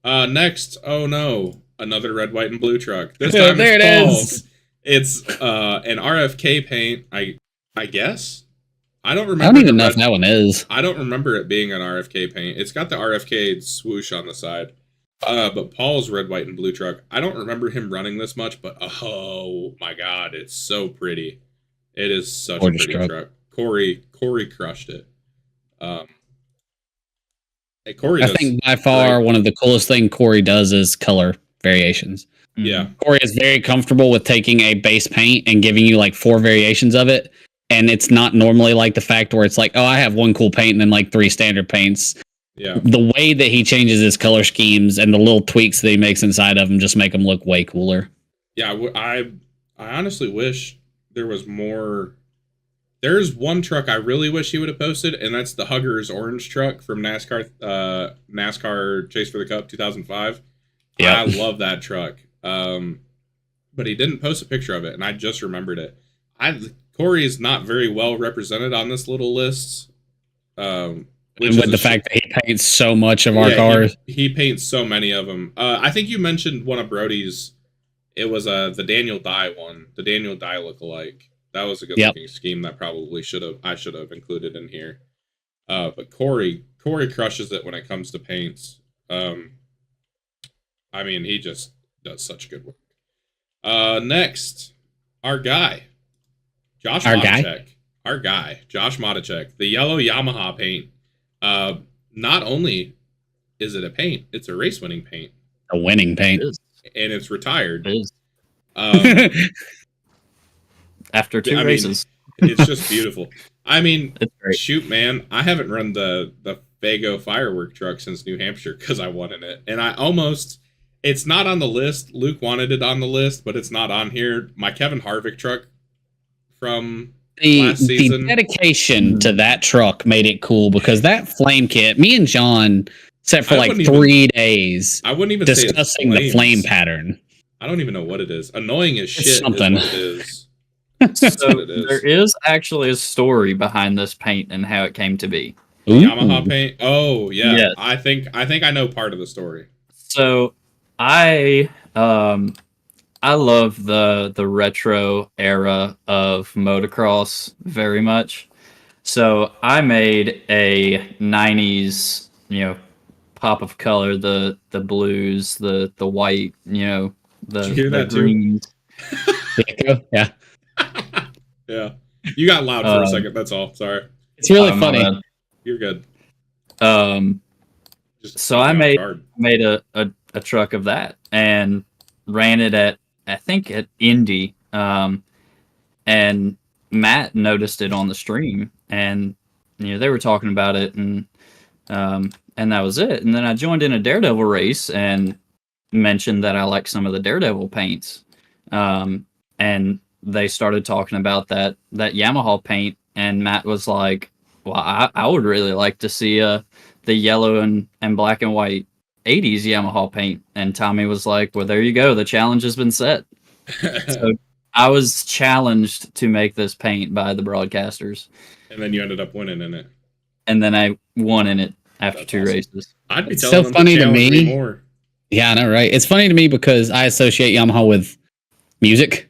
Next, oh no, another red, white, and blue truck. This time there it is. It's an RFK paint, I guess. I don't even know if that one is. I don't remember it being an RFK paint. It's got the RFK swoosh on the side. But Paul's red, white, and blue truck, I don't remember him running this much, but oh my god, it's so pretty. It is such a pretty truck. Corey crushed it. Corey I think by far one of the coolest thing Corey does is color variations. Yeah. Corey is very comfortable with taking a base paint and giving you like 4 variations of it. And it's not normally like the fact where it's like, oh, I have one cool paint and then like 3 standard paints. Yeah. The way that he changes his color schemes and the little tweaks that he makes inside of them just make them look way cooler. Yeah, I honestly wish there was more. There's one truck I really wish he would have posted, and that's the Huggers orange truck from NASCAR Chase for the Cup 2005. Yeah, I love that truck. But he didn't post a picture of it, and I just remembered it. Corey is not very well represented on this little list. And with the fact that he paints so much of our cars. He paints so many of them. I think you mentioned one of Brody's it was the Daniel Dye one, the Daniel Dye lookalike. That was a good looking scheme that probably I should have included in here. But Corey crushes it when it comes to paints. I mean, he just does such good work. Next, our guy, Josh Matichek. Our guy, Josh Matichek. The yellow Yamaha paint. Not only is it a paint, it's a race-winning paint. A winning paint. And it's retired. It is. After two races. It's just beautiful. I mean, shoot, man, I haven't run the Fago firework truck since New Hampshire because I won in it. And it's not on the list. Luke wanted it on the list, but it's not on here. My Kevin Harvick truck from last season. The dedication to that truck made it cool because that flame kit, me and John sat for like 3 days I wouldn't even discussing the flame pattern. I don't even know what it is. Annoying as shit is something. What it is. So there is actually a story behind this paint and how it came to be. Yamaha paint? Oh, yeah. Yes. I think I know part of the story. So I love the retro era of motocross very much. So I made a 90s, pop of color, the blues, the white, the greens. Yeah. Yeah. You got loud for a second, that's all. Sorry. It's really funny. You're good. So I made a truck of that and ran it at Indy. And Matt noticed it on the stream and they were talking about it and that was it. And then I joined in a Daredevil race and mentioned that I like some of the Daredevil paints. And they started talking about that Yamaha paint, and Matt was like, well, I would really like to see the yellow and black and white 80s Yamaha paint. And Tommy was like, well, there you go. The challenge has been set. So I was challenged to make this paint by the broadcasters. And then you ended up winning in it. And then I won in it after two races. I'd be telling them funny to me more. Yeah, I know, right? It's funny to me because I associate Yamaha with music.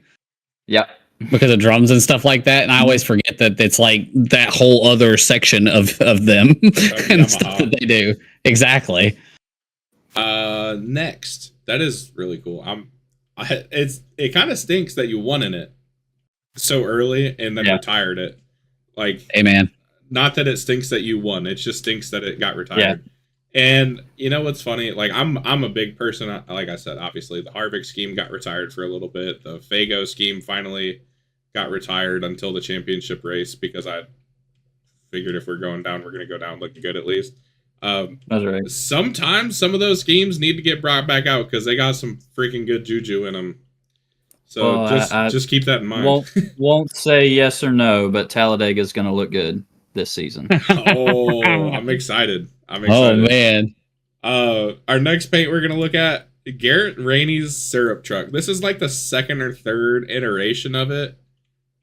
Yeah. Because of drums and stuff like that. And I always forget that it's like that whole other section of them and stuff that they do. Exactly. Next. That is really cool. It kind of stinks that you won in it so early and then retired it. Like, hey man. Not that it stinks that you won. It just stinks that it got retired. Yeah. And you know what's funny? Like I'm a big person. Like I said, obviously the Harvick scheme got retired for a little bit. The Fago scheme finally got retired until the championship race because I figured if we're going down, we're going to go down looking good at least. That's right. Sometimes some of those schemes need to get brought back out because they got some freaking good juju in them. So just keep that in mind. Won't say yes or no, but Talladega is going to look good this season. Oh, I'm excited. Oh man. Our next paint we're gonna look at Garrett Rainey's syrup truck. This is like the second or third iteration of it,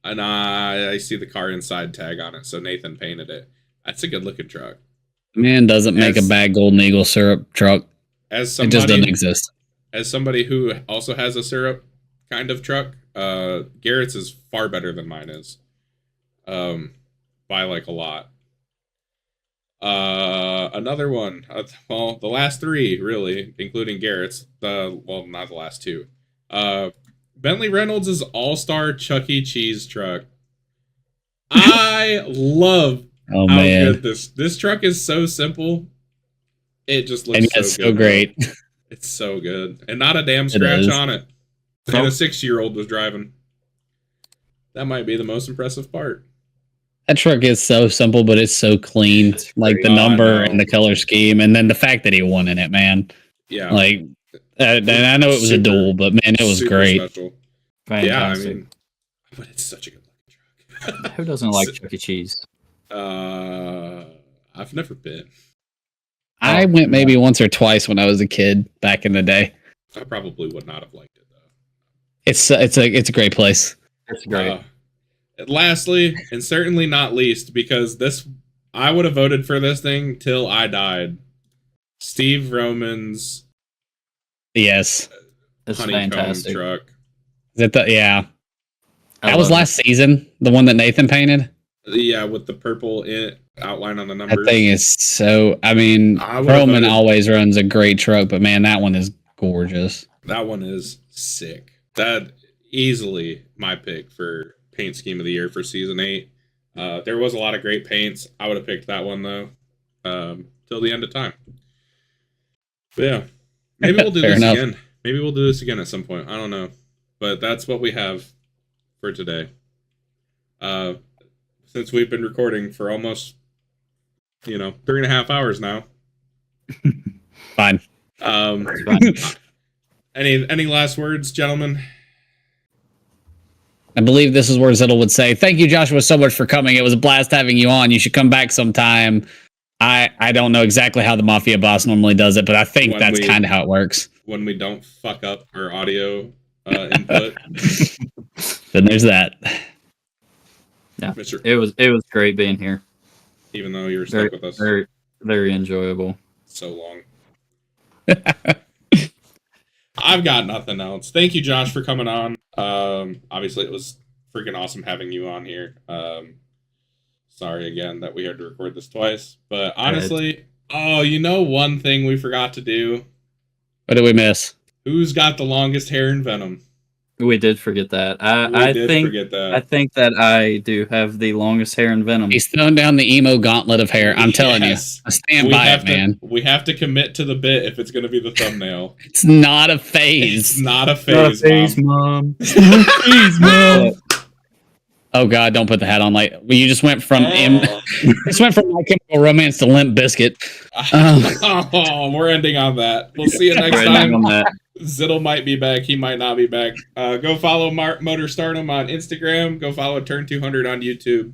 and I see the car inside tag on it. So Nathan painted it. That's a good looking truck. Man doesn't make a bad Golden Eagle syrup truck. It just doesn't exist. As somebody who also has a syrup kind of truck, Garrett's is far better than mine is, by like a lot. Another one. The last three, really, including Garrett's. Not the last two. Bentley Reynolds' All-Star Chuck E. Cheese truck. I love how good this truck is. So simple. It just looks so great. It's so good. And not a damn scratch on it. And a 6-year-old was driving. That might be the most impressive part. That truck is so simple, but it's so clean. It's like the number and the color scheme, and then the fact that he won in it, man. Yeah. Like, and I know it was a duel, but man, it was great. Special. Yeah, I mean, but it's such a good looking truck. Who doesn't like Chuck E. Cheese? I've never been. I went maybe once or twice when I was a kid back in the day. I probably would not have liked it though. It's a great place. It's great. Lastly, and certainly not least, because I would have voted for this thing till I died. Steve Roman's it's honeycomb fantastic truck. Is it yeah. I That was love last season, the one that Nathan painted. Yeah, with the purple outline on the That numbers. thing is so. I mean, I would've Roman voted- always runs a great truck, but man, that one is gorgeous. That one is sick. That easily my pick for paint scheme of the year for season 8. There was a lot of great paints. I would have picked that one though, till the end of time. But yeah, maybe we'll do Fair this enough. again. Maybe we'll do this again at some point. I don't know, but that's what we have for today. Since we've been recording for almost, 3.5 hours now. Fine. It's fine. Any last words, gentlemen? I believe this is where Ziddle would say, "Thank you, Joshua, so much for coming. It was a blast having you on. You should come back sometime." I don't know exactly how the Mafia boss normally does it, but I think When that's we- kind of how it works. When we don't fuck up our audio input. Then there's that. Yeah, Mr. it was great being here. Even though you were stuck with us Very, very enjoyable. so long. I've got nothing else. Thank you, Josh, for coming on. Obviously, it was freaking awesome having you on here. Sorry again that we had to record this twice. But honestly, one thing we forgot to do. What did we miss? Who's got the longest hair in Venom? We did forget that. We did forget that. I think that I do have the longest hair in Venom. He's throwing down the emo gauntlet of hair. I'm telling you. Yes. I stand by it, man. We have to commit to the bit if it's going to be the thumbnail. It's not a phase. It's not a phase, Mom. Mom. Phase, Mom. Oh God, don't put the hat on. Like you just went from just went from My Chemical Romance to Limp Bizkit. Oh, we're ending on that. We'll see you next Right back on time. that. Ziddle might be back. He might not be back. Go follow Motor Stardom on Instagram. Go follow Turn 200 on YouTube.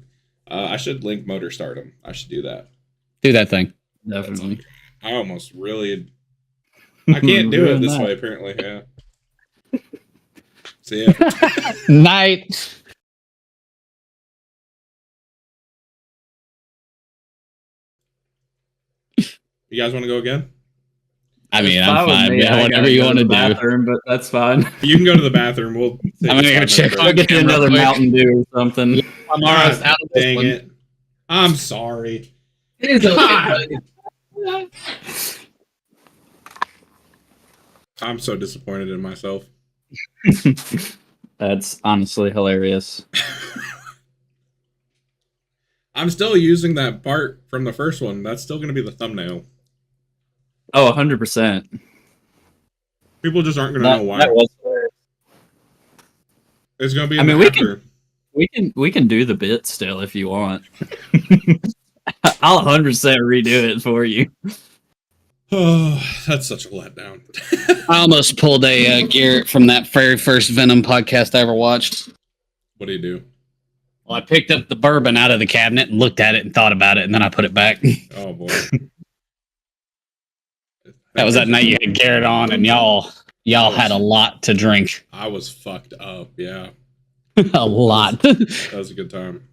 I should link Motor Stardom. I should do that. Do that thing. Definitely. I almost really... I can't do it Ruin this that. way, apparently. Yeah. See ya. Night. You guys want to go again? I mean, It's I'm fine with fine. me. Yeah, I whatever gotta you go to want to the do. bathroom, but that's fine. You can go to the bathroom. We'll take I'm gonna a go 5-minute check break. I'll get you Camera another quick. Mountain Dew or something. I'm almost God out of this dang one. it. I'm sorry. It is okay, buddy. I'm so disappointed in myself. That's honestly hilarious. I'm still using that part from the first one. That's still going to be the thumbnail. Oh, 100%. People just aren't going to know why. That was hilarious. It's going to be I in mean, the we after. We can do the bit still if you want. I'll 100% redo it for you. Oh, that's such a letdown. I almost pulled a Garrett from that very first Venom podcast I ever watched. What do you do? Well, I picked up the bourbon out of the cabinet and looked at it and thought about it, and then I put it back. Oh, boy. That was that night you had Garrett on, and y'all had a lot to drink. I was fucked up, yeah. A lot. That was a good time.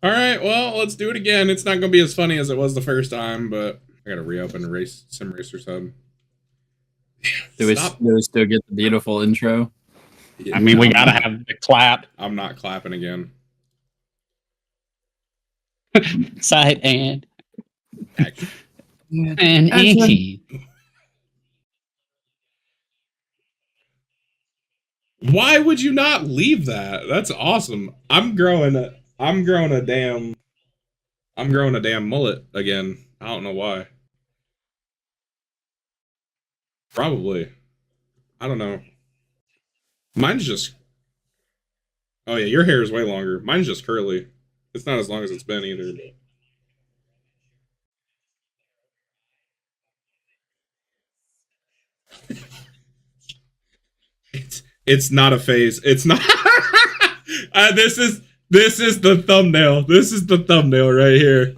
All right, well, let's do it again. It's not going to be as funny as it was the first time, but I got to reopen Sim Racer Sub. Do we Stop. still get the beautiful intro? I mean, we gotta have the clap. I'm not clapping again. Side and Action. and itchy. Why would you not leave that? That's awesome. I'm growing a damn mullet again. I don't know why. Probably. I don't know. Mine's just... Oh yeah, your hair is way longer. Mine's just curly. It's not as long as it's been either. It's not a phase. It's not... This is the thumbnail. This is the thumbnail right here.